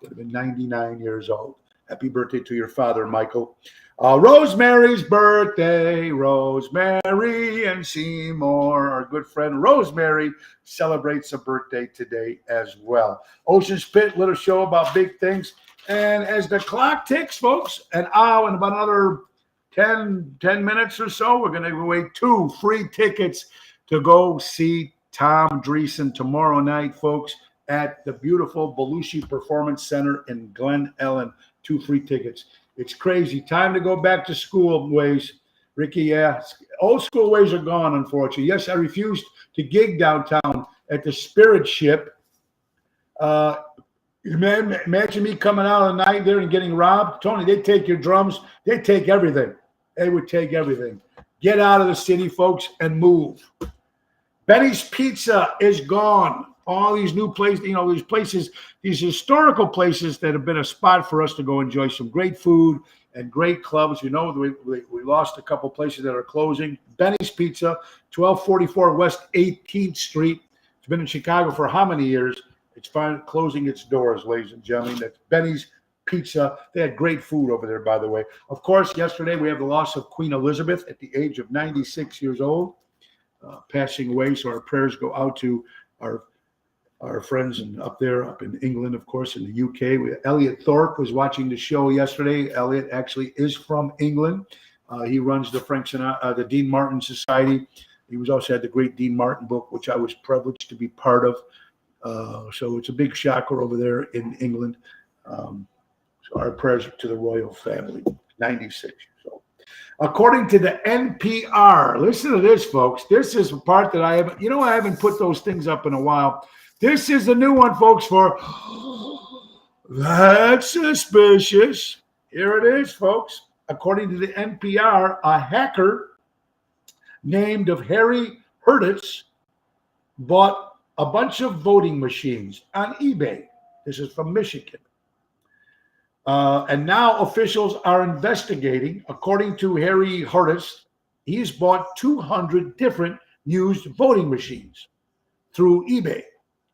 Would have been 99 years old. Happy birthday to your father, Michael. Rosemary's birthday. Rosemary and Seymour, our good friend Rosemary, celebrates a birthday today as well. Ocean's Pit, little show about big things. And as the clock ticks, folks, in about another 10 minutes or so, we're going to give away 2 free tickets to go see Tom Dreesen tomorrow night, folks, at the beautiful Belushi Performance Center in Glen Ellen. 2 free tickets. It's crazy. Time to go back to school ways. Ricky, yeah. Old school ways are gone, unfortunately. Yes, I refused to gig downtown at the Spirit Ship. Imagine me coming out of the night there and getting robbed. Tony, they take your drums. They take everything. They would take everything. Get out of the city, folks, and move. Benny's Pizza is gone. All these new places, these places, these historical places that have been a spot for us to go enjoy some great food and great clubs. We lost a couple places that are closing. Benny's Pizza, 1244 West 18th Street. It's been in Chicago for how many years? It's finally closing its doors, ladies and gentlemen. That's Benny's Pizza. They had great food over there, by the way. Of course, yesterday we have the loss of Queen Elizabeth at the age of 96 years old, passing away. So our prayers go out to our friends up in England, of course, in the UK. Elliot Thorpe was watching the show yesterday. Elliot actually is from England. He runs the Frank Sinatra, the Dean Martin Society. He was also had the great Dean Martin book, which I was privileged to be part of. So it's a big shocker over there in England. So our prayers to the royal family, 96 years old. According to the NPR, listen to this, folks. This is a part that I haven't put those things up in a while. This is a new one, folks, for That's Suspicious. Here it is, folks. according to the NPR, a hacker named of Harry Hurtitz bought a bunch of voting machines on eBay. This is from Michigan. And now officials are investigating. According to Harry Hurtitz, he's bought 200 different used voting machines through eBay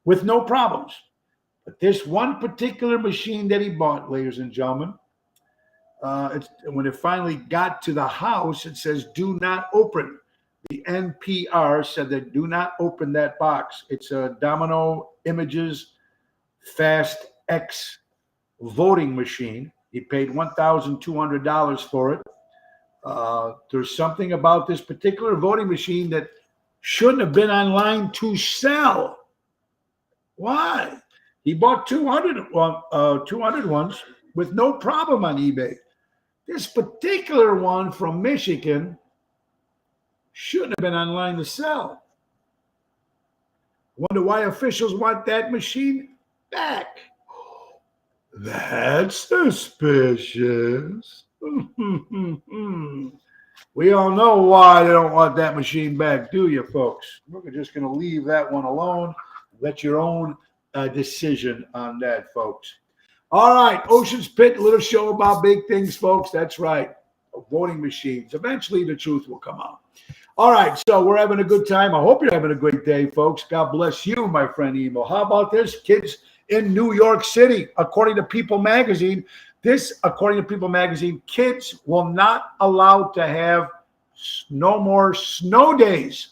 with no problems. But this one particular machine that he bought, ladies and gentlemen, when it finally got to the house, it says, do not open. The NPR said that do not open that box. It's a Domino Images Fast X voting machine. He paid $1,200 for it. There's something about this particular voting machine that shouldn't have been online to sell. Why? He bought 200 ones with no problem on eBay. This particular one from Michigan shouldn't have been online to sell. Wonder why officials want that machine back. That's suspicious. We all know why they don't want that machine back, do you, folks? We're just going to leave that one alone. Let your own decision on that, folks. All right, Ocean's Pit, little show about big things, folks. That's right, voting machines. Eventually, the truth will come out. All right, so we're having a good time. I hope you're having a great day, folks. God bless you, my friend Emo. How about this? Kids in New York City, according to People Magazine, kids will not allowed to have no more snow days.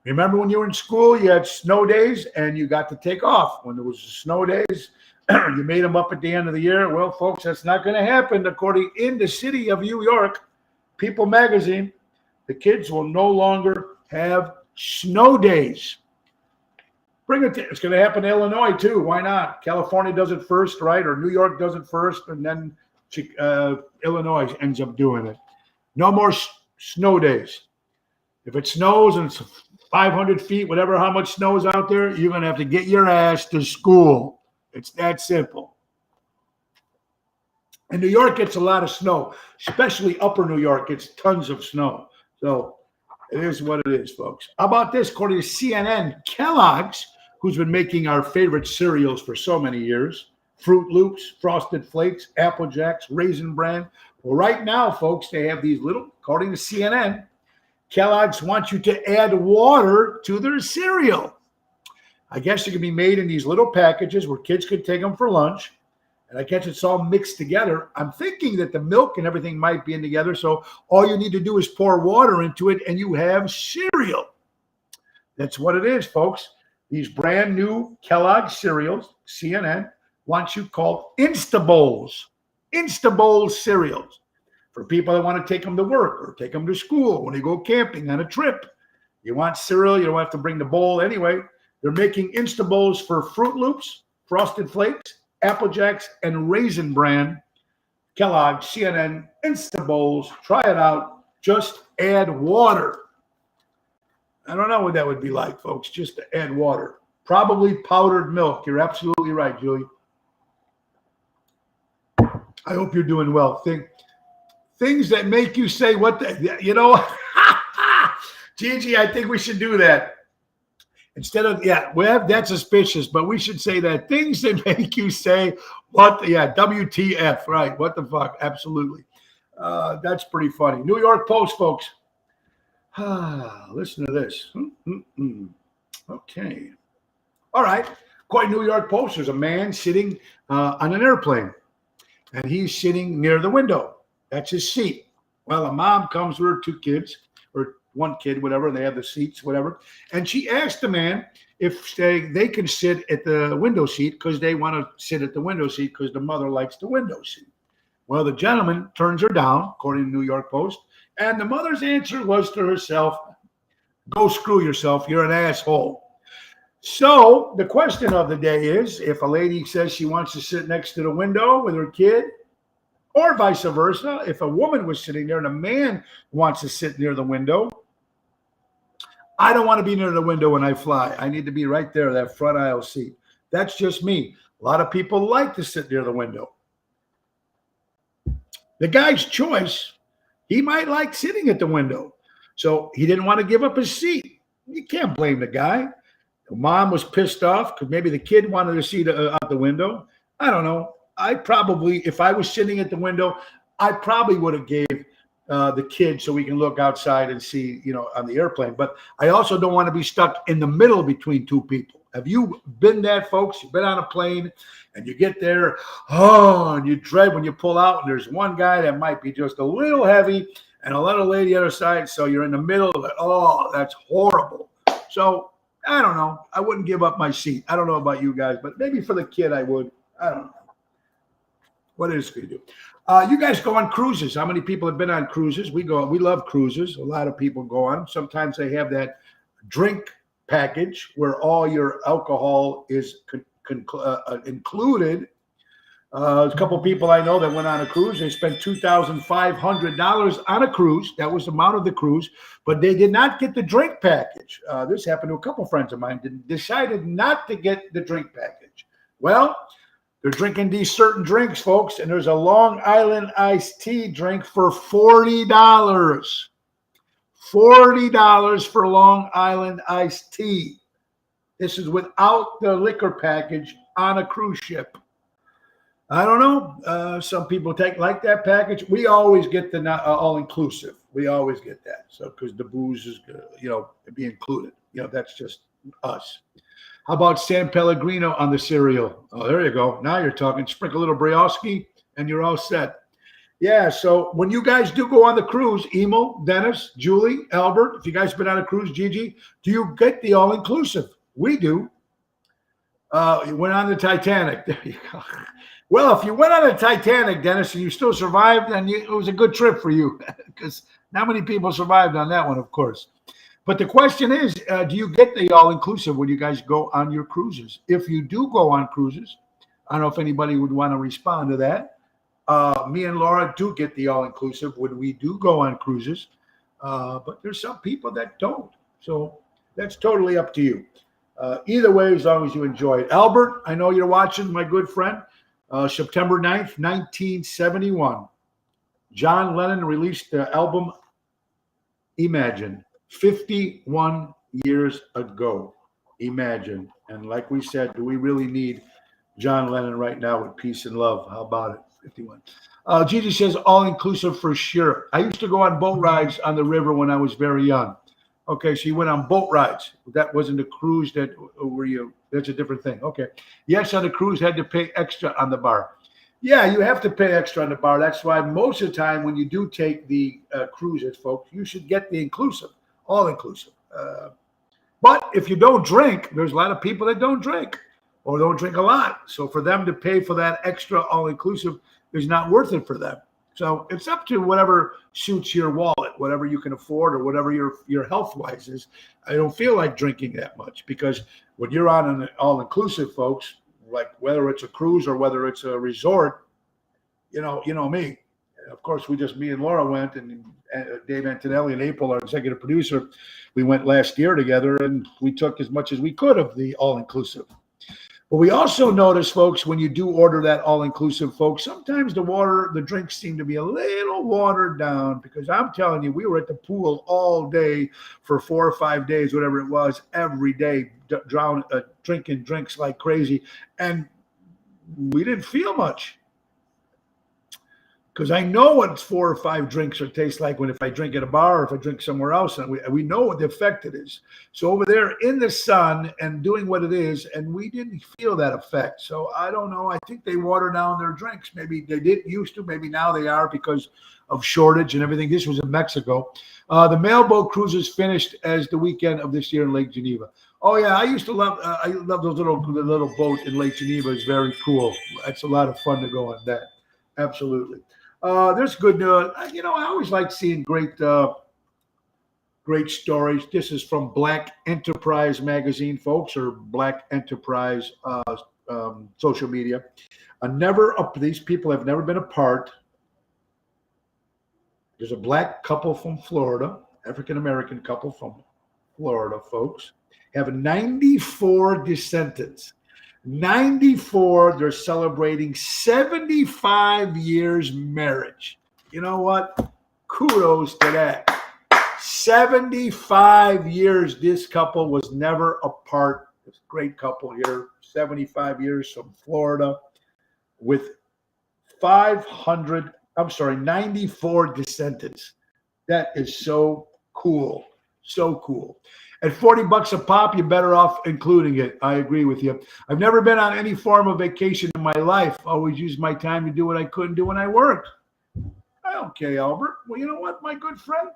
Remember when you were in school, you had snow days and you got to take off. When there was snow days, you made them up at the end of the year. Well, folks, that's not going to happen. According in the city of New York, People Magazine, the kids will no longer have snow days. Bring it to, it's going to happen in Illinois too. Why not? California does it first, right? Or New York does it first, and then Illinois ends up doing it. No more snow days. If it snows and it's 500 feet, whatever, how much snow is out there, you're going to have to get your ass to school. It's that simple. And New York gets a lot of snow, especially upper New York gets tons of snow. So it is what it is, folks. How about this? According to CNN, Kellogg's, who's been making our favorite cereals for so many years, Fruit Loops, Frosted Flakes, Apple Jacks, Raisin Bran. Well, right now, folks, they have these little, according to CNN, Kellogg's wants you to add water to their cereal. I guess it can be made in these little packages where kids could take them for lunch. And I guess it's all mixed together. I'm thinking that the milk and everything might be in together. So all you need to do is pour water into it and you have cereal. That's what it is, folks. These brand new Kellogg's cereals, CNN, wants you called Instabowls. Instabowls cereals. For people that want to take them to work or take them to school when they go camping on a trip. You want cereal, you don't have to bring the bowl anyway. They're making Instabowls for Fruit Loops, Frosted Flakes, Apple Jacks, and Raisin Bran. Kellogg, CNN, Instabowls. Try it out. Just add water. I don't know what that would be like, folks, just to add water. Probably powdered milk. You're absolutely right, Julie. I hope you're doing well. Things that make you say, what the, you know, Gigi, I think we should do that. Instead of, well, that's suspicious, but we should say that things that make you say, what the, WTF, right? What the fuck? Absolutely. That's pretty funny. New York Post, folks. Listen to this. Okay. All right. Quite New York Post. There's a man sitting on an airplane, and he's sitting near the window. That's his seat. Well, a mom comes with her two kids, or one kid, whatever. They have the seats, whatever. And she asked the man if they can sit at the window seat because they want to sit at the window seat because the mother likes the window seat. Well, the gentleman turns her down, according to New York Post. And the mother's answer was to herself, go screw yourself. You're an asshole. So the question of the day is, if a lady says she wants to sit next to the window with her kid, or vice versa, if a woman was sitting there and a man wants to sit near the window, I don't want to be near the window when I fly. I need to be right there, that front aisle seat. That's just me. A lot of people like to sit near the window. The guy's choice. He might like sitting at the window. So he didn't want to give up his seat. You can't blame the guy. The mom was pissed off because maybe the kid wanted a seat out the window. I don't know. I probably, if I was sitting at the window, I probably would have gave the kid so we can look outside and see, on the airplane. But I also don't want to be stuck in the middle between two people. Have you been that, folks? You've been on a plane and you get there, and you dread when you pull out, and there's one guy that might be just a little heavy and a little lady the other side. So you're in the middle of it. Oh, that's horrible. So I don't know. I wouldn't give up my seat. I don't know about you guys, but maybe for the kid I would. I don't know. What is going to do? You guys go on cruises. How many people have been on cruises? We love cruises. A lot of people go on. Sometimes they have that drink package where all your alcohol is included. There's a couple of people I know that went on a cruise. They spent $2,500 on a cruise. That was the amount of the cruise, but they did not get the drink package. This happened to a couple of friends of mine. Decided not to get the drink package. Well, they're drinking these certain drinks, folks, and there's a Long Island iced tea drink for $40. $40 for Long Island iced tea. This is without the liquor package on a cruise ship. I don't know. Some people like that package. We always get the all-inclusive. We always get that. So because the booze is, be included. That's just us. How about San Pellegrino on the cereal? Oh, there you go. Now you're talking. Sprinkle a little Brioski, and you're all set. Yeah, so when you guys do go on the cruise, Emil, Dennis, Julie, Albert, if you guys been on a cruise, Gigi, do you get the all-inclusive? We do. You went on the Titanic. There you go. Well, if you went on the Titanic, Dennis, and you still survived, then it was a good trip for you because not many people survived on that one, of course. But the question is, do you get the all-inclusive when you guys go on your cruises? If you do go on cruises, I don't know if anybody would want to respond to that. Me and Laura do get the all-inclusive when we do go on cruises, but there's some people that don't. So that's totally up to you. Either way, as long as you enjoy it. Albert, I know you're watching, my good friend. September 9th, 1971, John Lennon released the album Imagine, 51 years ago. Imagine. And like we said, do we really need John Lennon right now with peace and love? How about it? 51. Gigi says all-inclusive for sure. I used to go on boat rides on the river when I was very young. Okay, so you went on boat rides. That wasn't a cruise that's a different thing. Okay. Yes, on the cruise, had to pay extra on the bar. Yeah, you have to pay extra on the bar. That's why most of the time when you do take the cruises, folks, you should get the inclusive, all-inclusive. But if you don't drink, there's a lot of people that don't drink or don't drink a lot. So for them to pay for that extra all-inclusive is not worth it for them. So it's up to whatever suits your wallet, whatever you can afford or whatever your health-wise is. I don't feel like drinking that much because when you're on an all-inclusive, folks, like whether it's a cruise or whether it's a resort, you know me. Of course, me and Laura went, and Dave Antonelli and April, our executive producer, we went last year together, and we took as much as we could of the all-inclusive. But we also notice, folks, when you do order that all-inclusive, folks, sometimes the drinks seem to be a little watered down because I'm telling you, we were at the pool all day for 4 or 5 days, whatever it was, every day, drinking drinks like crazy. And we didn't feel much. Because I know what 4 or 5 drinks taste like if I drink at a bar or if I drink somewhere else, and we know what the effect it is. So over there in the sun and doing what it is, and we didn't feel that effect. So I don't know. I think they water down their drinks. Maybe they didn't used to. Maybe now they are because of shortage and everything. This was in Mexico. The mailboat cruises finished as the weekend of this year in Lake Geneva. Oh yeah, I used to love. I love the little boat in Lake Geneva. It's very cool. It's a lot of fun to go on that. Absolutely. There's good. I always like seeing great stories. This is from Black Enterprise magazine, folks, or Black Enterprise social media. These people have never been apart. There's a black couple from Florida, African-American couple from Florida, folks, have 94 descendants. 94, they're celebrating 75 years marriage. You know what? Kudos to that. 75 years this couple was never apart. This great couple here, 75 years from Florida with 94 descendants. That is so cool. So cool. At $40 a pop, you're better off including it. I agree with you. I've never been on any form of vacation in my life. Always used my time to do what I couldn't do when I worked. Okay, Albert. Well, you know what, my good friend?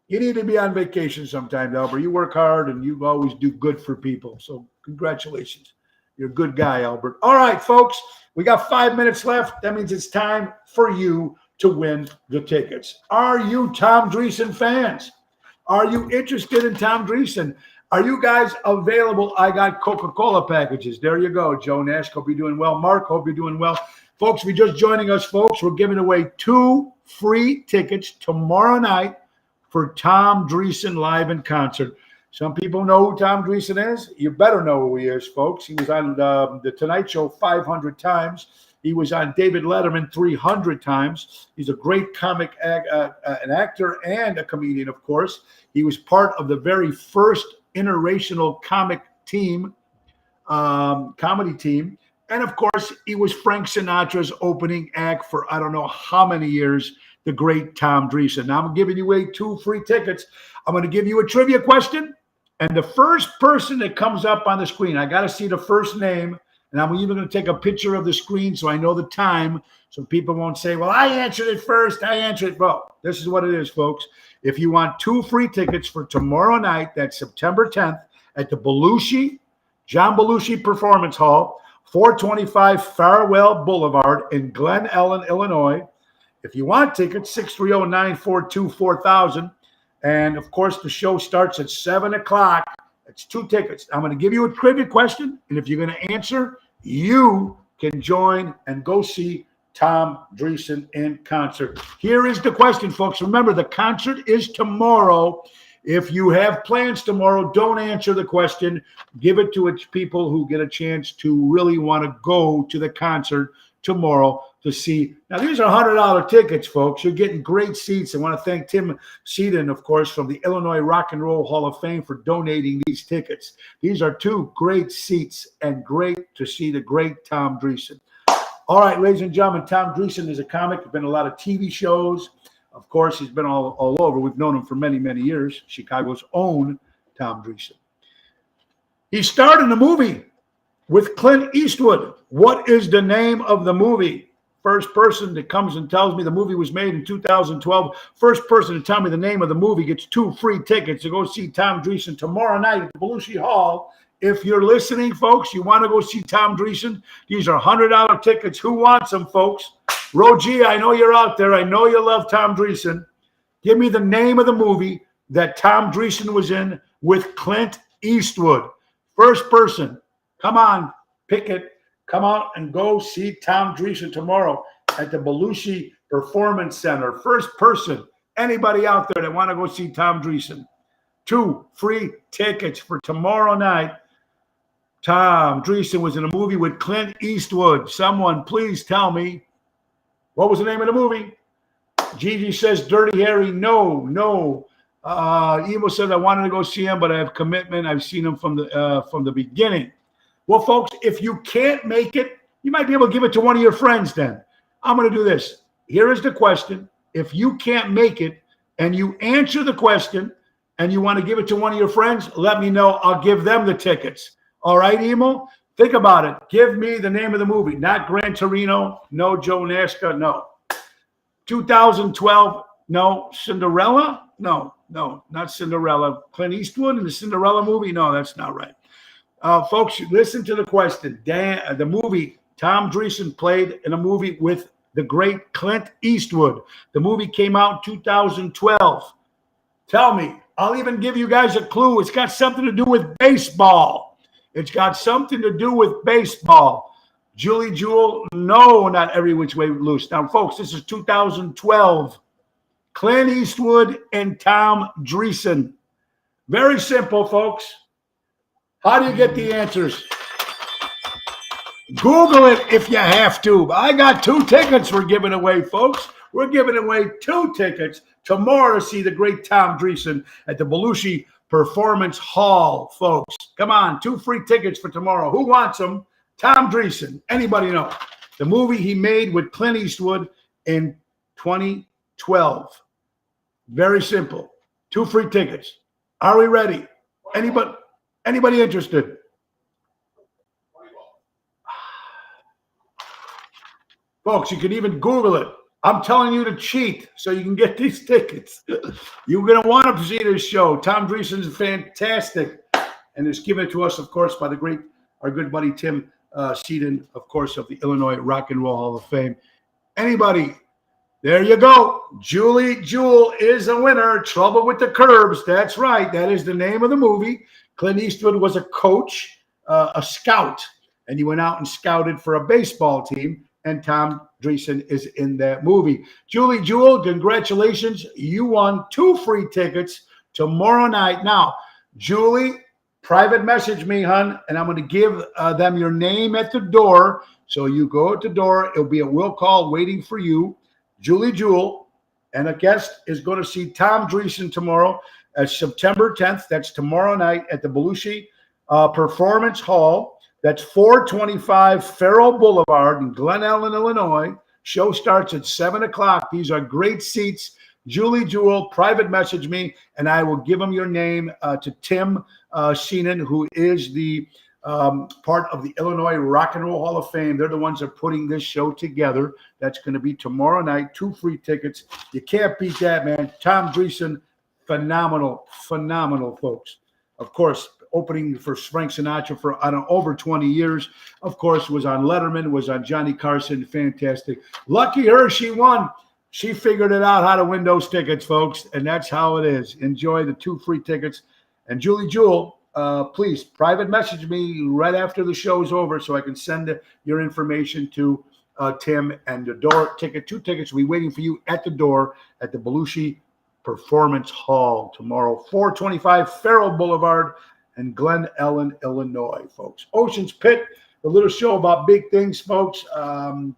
You need to be on vacation sometime, Albert. You work hard and you always do good for people. So congratulations. You're a good guy, Albert. All right, folks. We got 5 minutes left. That means it's time for you to win the tickets. Are you Tom Dreesen fans? Are you interested in Tom Dreesen? Are you guys available? I got Coca-Cola packages. There you go. Joe Nash, hope you're doing well. Mark, hope you're doing well. Folks, if you're just joining us, folks, we're giving away 2 free tickets tomorrow night for Tom Dreesen live in concert. Some people know who Tom Dreesen is. You better know who he is, folks. He was on the Tonight Show 500 times. He was on David Letterman 300 times. He's a great comic, an actor and a comedian, of course. He was part of the very first interracial comic team, comedy team. And, of course, he was Frank Sinatra's opening act for I don't know how many years, the great Tom Dreesen. Now, I'm giving you away 2 free tickets. I'm going to give you a trivia question. And the first person that comes up on the screen, I got to see the first name. And I'm even going to take a picture of the screen so I know the time so people won't say, well, I answered it first. I answered it. Well, this is what it is, folks. If you want 2 free tickets for tomorrow night, that's September 10th at the Belushi, John Belushi Performance Hall, 425 Farwell Boulevard in Glen Ellen, Illinois. If you want tickets, 630-942-4000. And, of course, the show starts at 7 o'clock. It's 2 tickets. I'm going to give you a trivia question, and if you're going to answer, you can join and go see Tom Dreesen in concert. Here is the question, folks. Remember, the concert is tomorrow. If you have plans tomorrow, don't answer the question. Give it to people who get a chance to really want to go to the concert tomorrow to see. Now, these are $100 tickets, folks. You're getting great seats. I want to thank Tim Seaton, of course, from the Illinois Rock and Roll Hall of Fame for donating these tickets. These are 2 great seats and great to see the great Tom Dreesen. All right, ladies and gentlemen, Tom Dreesen is a comic. There's been a lot of TV shows. Of course, he's been all over. We've known him for many, many years. Chicago's own Tom Dreesen. He starred in a movie with Clint Eastwood. What is the name of the movie? First person that comes and tells me the movie was made in 2012, first person to tell me the name of the movie gets 2 free tickets to go see Tom Dreesen tomorrow night at the Belushi Hall. If you're listening, folks, you want to go see Tom Dreesen, these are $100 tickets. Who wants them, folks? Rogie, I know you're out there. I know you love Tom Dreesen. Give me the name of the movie that Tom Dreesen was in with Clint Eastwood. First person. Come on, pick it. Come out and go see Tom Dreesen tomorrow at the Belushi Performance Center. First person, anybody out there that want to go see Tom Dreesen. 2 free tickets for tomorrow night. Tom Dreesen was in a movie with Clint Eastwood. Someone please tell me, what was the name of the movie? Gigi says Dirty Harry. No. Evo says I wanted to go see him, but I have commitment. I've seen him from the beginning. Well, folks, if you can't make it, you might be able to give it to one of your friends then. I'm going to do this. Here is the question. If you can't make it and you answer the question and you want to give it to one of your friends, let me know. I'll give them the tickets. All right, Emo? Think about it. Give me the name of the movie. Not Gran Torino. No Joe Nashka. No. 2012. No. Cinderella? No, not Cinderella. Clint Eastwood in the Cinderella movie? No, that's not right. Folks, listen to the question. The movie, Tom Dreesen played in a movie with the great Clint Eastwood. The movie came out in 2012. Tell me. I'll even give you guys a clue. It's got something to do with baseball. It's got something to do with baseball. Julie Jewell, no, not Every Which Way Loose. Now, folks, this is 2012. Clint Eastwood and Tom Dreesen. Very simple, folks. How do you get the answers? Google it if you have to. I got 2 tickets we're giving away, folks. We're giving away 2 tickets tomorrow to see the great Tom Dreesen at the Belushi Performance Hall, folks. Come on, 2 free tickets for tomorrow. Who wants them? Tom Dreesen. Anybody know? The movie he made with Clint Eastwood in 2012. Very simple. 2 free tickets. Are we ready? Anybody interested? Folks, you can even Google it. I'm telling you to cheat so you can get these tickets. You're going to want to see this show. Tom Dreesen is fantastic. And it's given to us, of course, by our good buddy Tim Seaton, of course, of the Illinois Rock and Roll Hall of Fame. Anybody? There you go. Julie Jewel is a winner. Trouble with the Curbs. That's right. That is the name of the movie. Clint Eastwood was a coach, a scout, and he went out and scouted for a baseball team. And Tom Dreesen is in that movie. Julie Jewel, congratulations. You won 2 free tickets tomorrow night. Now, Julie, private message me, hon, and I'm going to give them your name at the door. So you go at the door. It'll be a will call waiting for you. Julie Jewel, and a guest is going to see Tom Dreesen tomorrow at September 10th. That's tomorrow night at the Belushi Performance Hall. That's 425 Farrell Boulevard in Glen Ellen, Illinois. Show starts at 7 o'clock. These are great seats. Julie Jewel, private message me, and I will give them your name to Tim Seaton, who is the part of the Illinois Rock and Roll Hall of Fame. They're the ones that are putting this show together. That's going to be tomorrow night. 2 free tickets. You can't beat that, man. Tom Dreesen, phenomenal, folks. Of course, opening for Frank Sinatra for over 20 years. Of course, was on Letterman, was on Johnny Carson. Fantastic. Lucky her, she won. She figured it out how to win those tickets, folks, and that's how it is. Enjoy the 2 free tickets. And Julie Jewel, please private message me right after the show's over so I can send your information to Tim, and the door ticket. 2 tickets will be waiting for you at the door at the Belushi Performance Hall tomorrow, 425 Farrell Boulevard in Glen Ellen, Illinois, folks. Ocean's Pit, the little show about big things, folks. I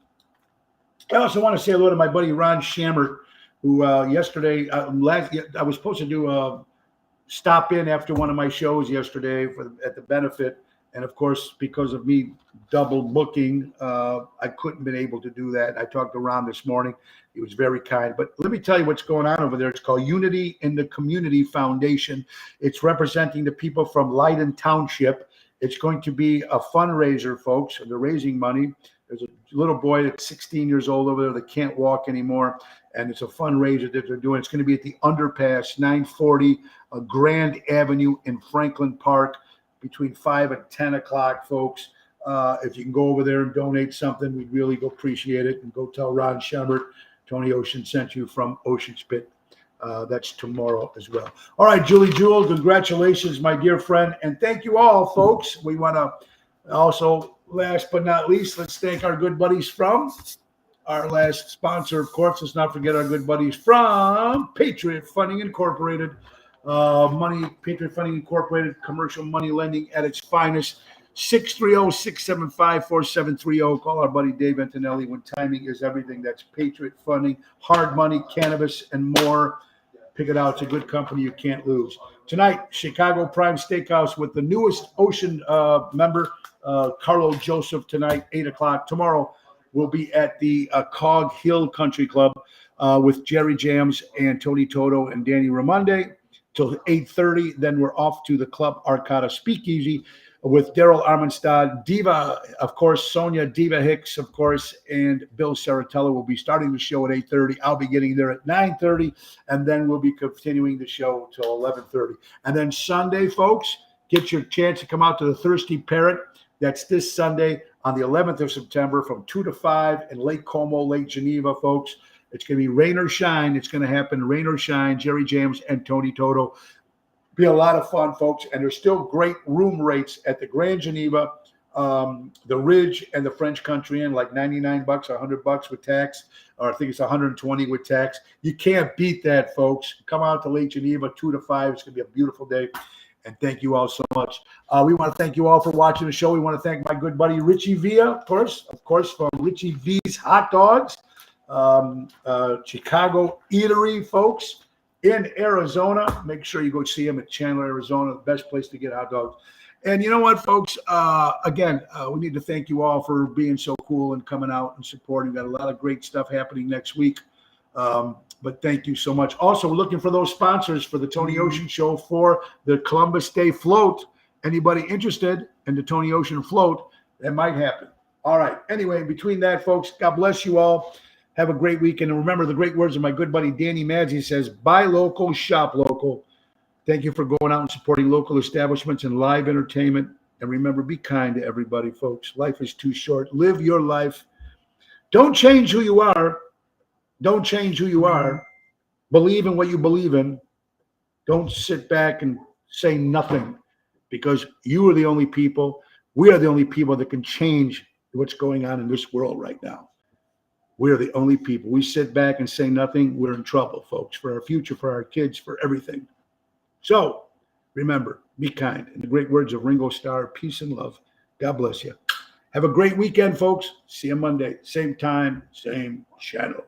also want to say hello to my buddy Ron Schammert, who yesterday, I was supposed to do a stop in after one of my shows yesterday at the benefit. And of course, because of me double booking, I couldn't been able to do that. I talked to Ron this morning. He was very kind. But let me tell you what's going on over there. It's called Unity in the Community Foundation. It's representing the people from Leiden Township. It's going to be a fundraiser, folks. They're raising money. There's a little boy that's 16 years old over there that can't walk anymore. And it's a fundraiser that they're doing. It's going to be at the Underpass, 940 Grand Avenue in Franklin Park, between 5 and 10 o'clock, folks. If you can go over there and donate something, we'd really appreciate it. And go tell Ron Schammert, Tony Ocean sent you from Ocean's Pit. That's tomorrow as well. All right, Julie Jewel, congratulations, my dear friend. And thank you all, folks. We want to also, last but not least, let's thank our good buddies from our last sponsor, of course. Let's not forget our good buddies from Patriot Funding Incorporated. Patriot Funding Incorporated, commercial money lending at its finest. 630-675-4730. Call our buddy Dave Antonelli when timing is everything. That's Patriot Funding, hard money, cannabis, and more. Pick it out. It's a good company you can't lose. Tonight, Chicago Prime Steakhouse with the newest Ocean member, Carlo Joseph, tonight, 8 o'clock. Tomorrow, we'll be at the Cog Hill Country Club with Jerry Jams and Tony Toto and Danny Ramonde till 8:30. Then we're off to the Club Arcata Speakeasy with Daryl Armenstad, Diva, of course, Sonia Diva Hicks, of course, and Bill Saratella will be starting the show at 8:30. I'll be getting there at 9:30, and then we'll be continuing the show till 11:30. And then Sunday, folks, get your chance to come out to the Thirsty Parrot. That's this Sunday on the 11th of September from 2 to 5 in Lake Como, Lake Geneva, folks. It's going to be rain or shine. It's going to happen, rain or shine, Jerry Jams and Tony Toto. Be a lot of fun, folks, and there's still great room rates at the Grand Geneva, the Ridge, and the French Country Inn, like $99, $100 with tax, or I think it's $120 with tax. You can't beat that, folks. Come out to Lake Geneva, 2 to 5. It's going to be a beautiful day, and thank you all so much. We want to thank you all for watching the show. We want to thank my good buddy Richie Villa, of course, from Richie V's Hot Dogs. Chicago Eatery, folks, in Arizona. Make sure you go see him at Chandler, Arizona, the best place to get hot dogs. And you know what, folks? Again, we need to thank you all for being so cool and coming out and supporting. Got a lot of great stuff happening next week. But thank you so much. Also, we're looking for those sponsors for the Tony Ocean Show for the Columbus Day Float. Anybody interested in the Tony Ocean Float, that might happen. All right. Anyway, between that, folks, God bless you all. Have a great weekend. And remember the great words of my good buddy Danny Mads. He says, buy local, shop local. Thank you for going out and supporting local establishments and live entertainment. And remember, be kind to everybody, folks. Life is too short. Live your life. Don't change who you are. Don't change who you are. Believe in what you believe in. Don't sit back and say nothing, because you are the only people. We are the only people that can change what's going on in this world right now. We are the only people. We sit back and say nothing, we're in trouble, folks, for our future, for our kids, for everything. So remember, be kind. In the great words of Ringo Starr, peace and love. God bless you. Have a great weekend, folks. See you Monday. Same time, same channel.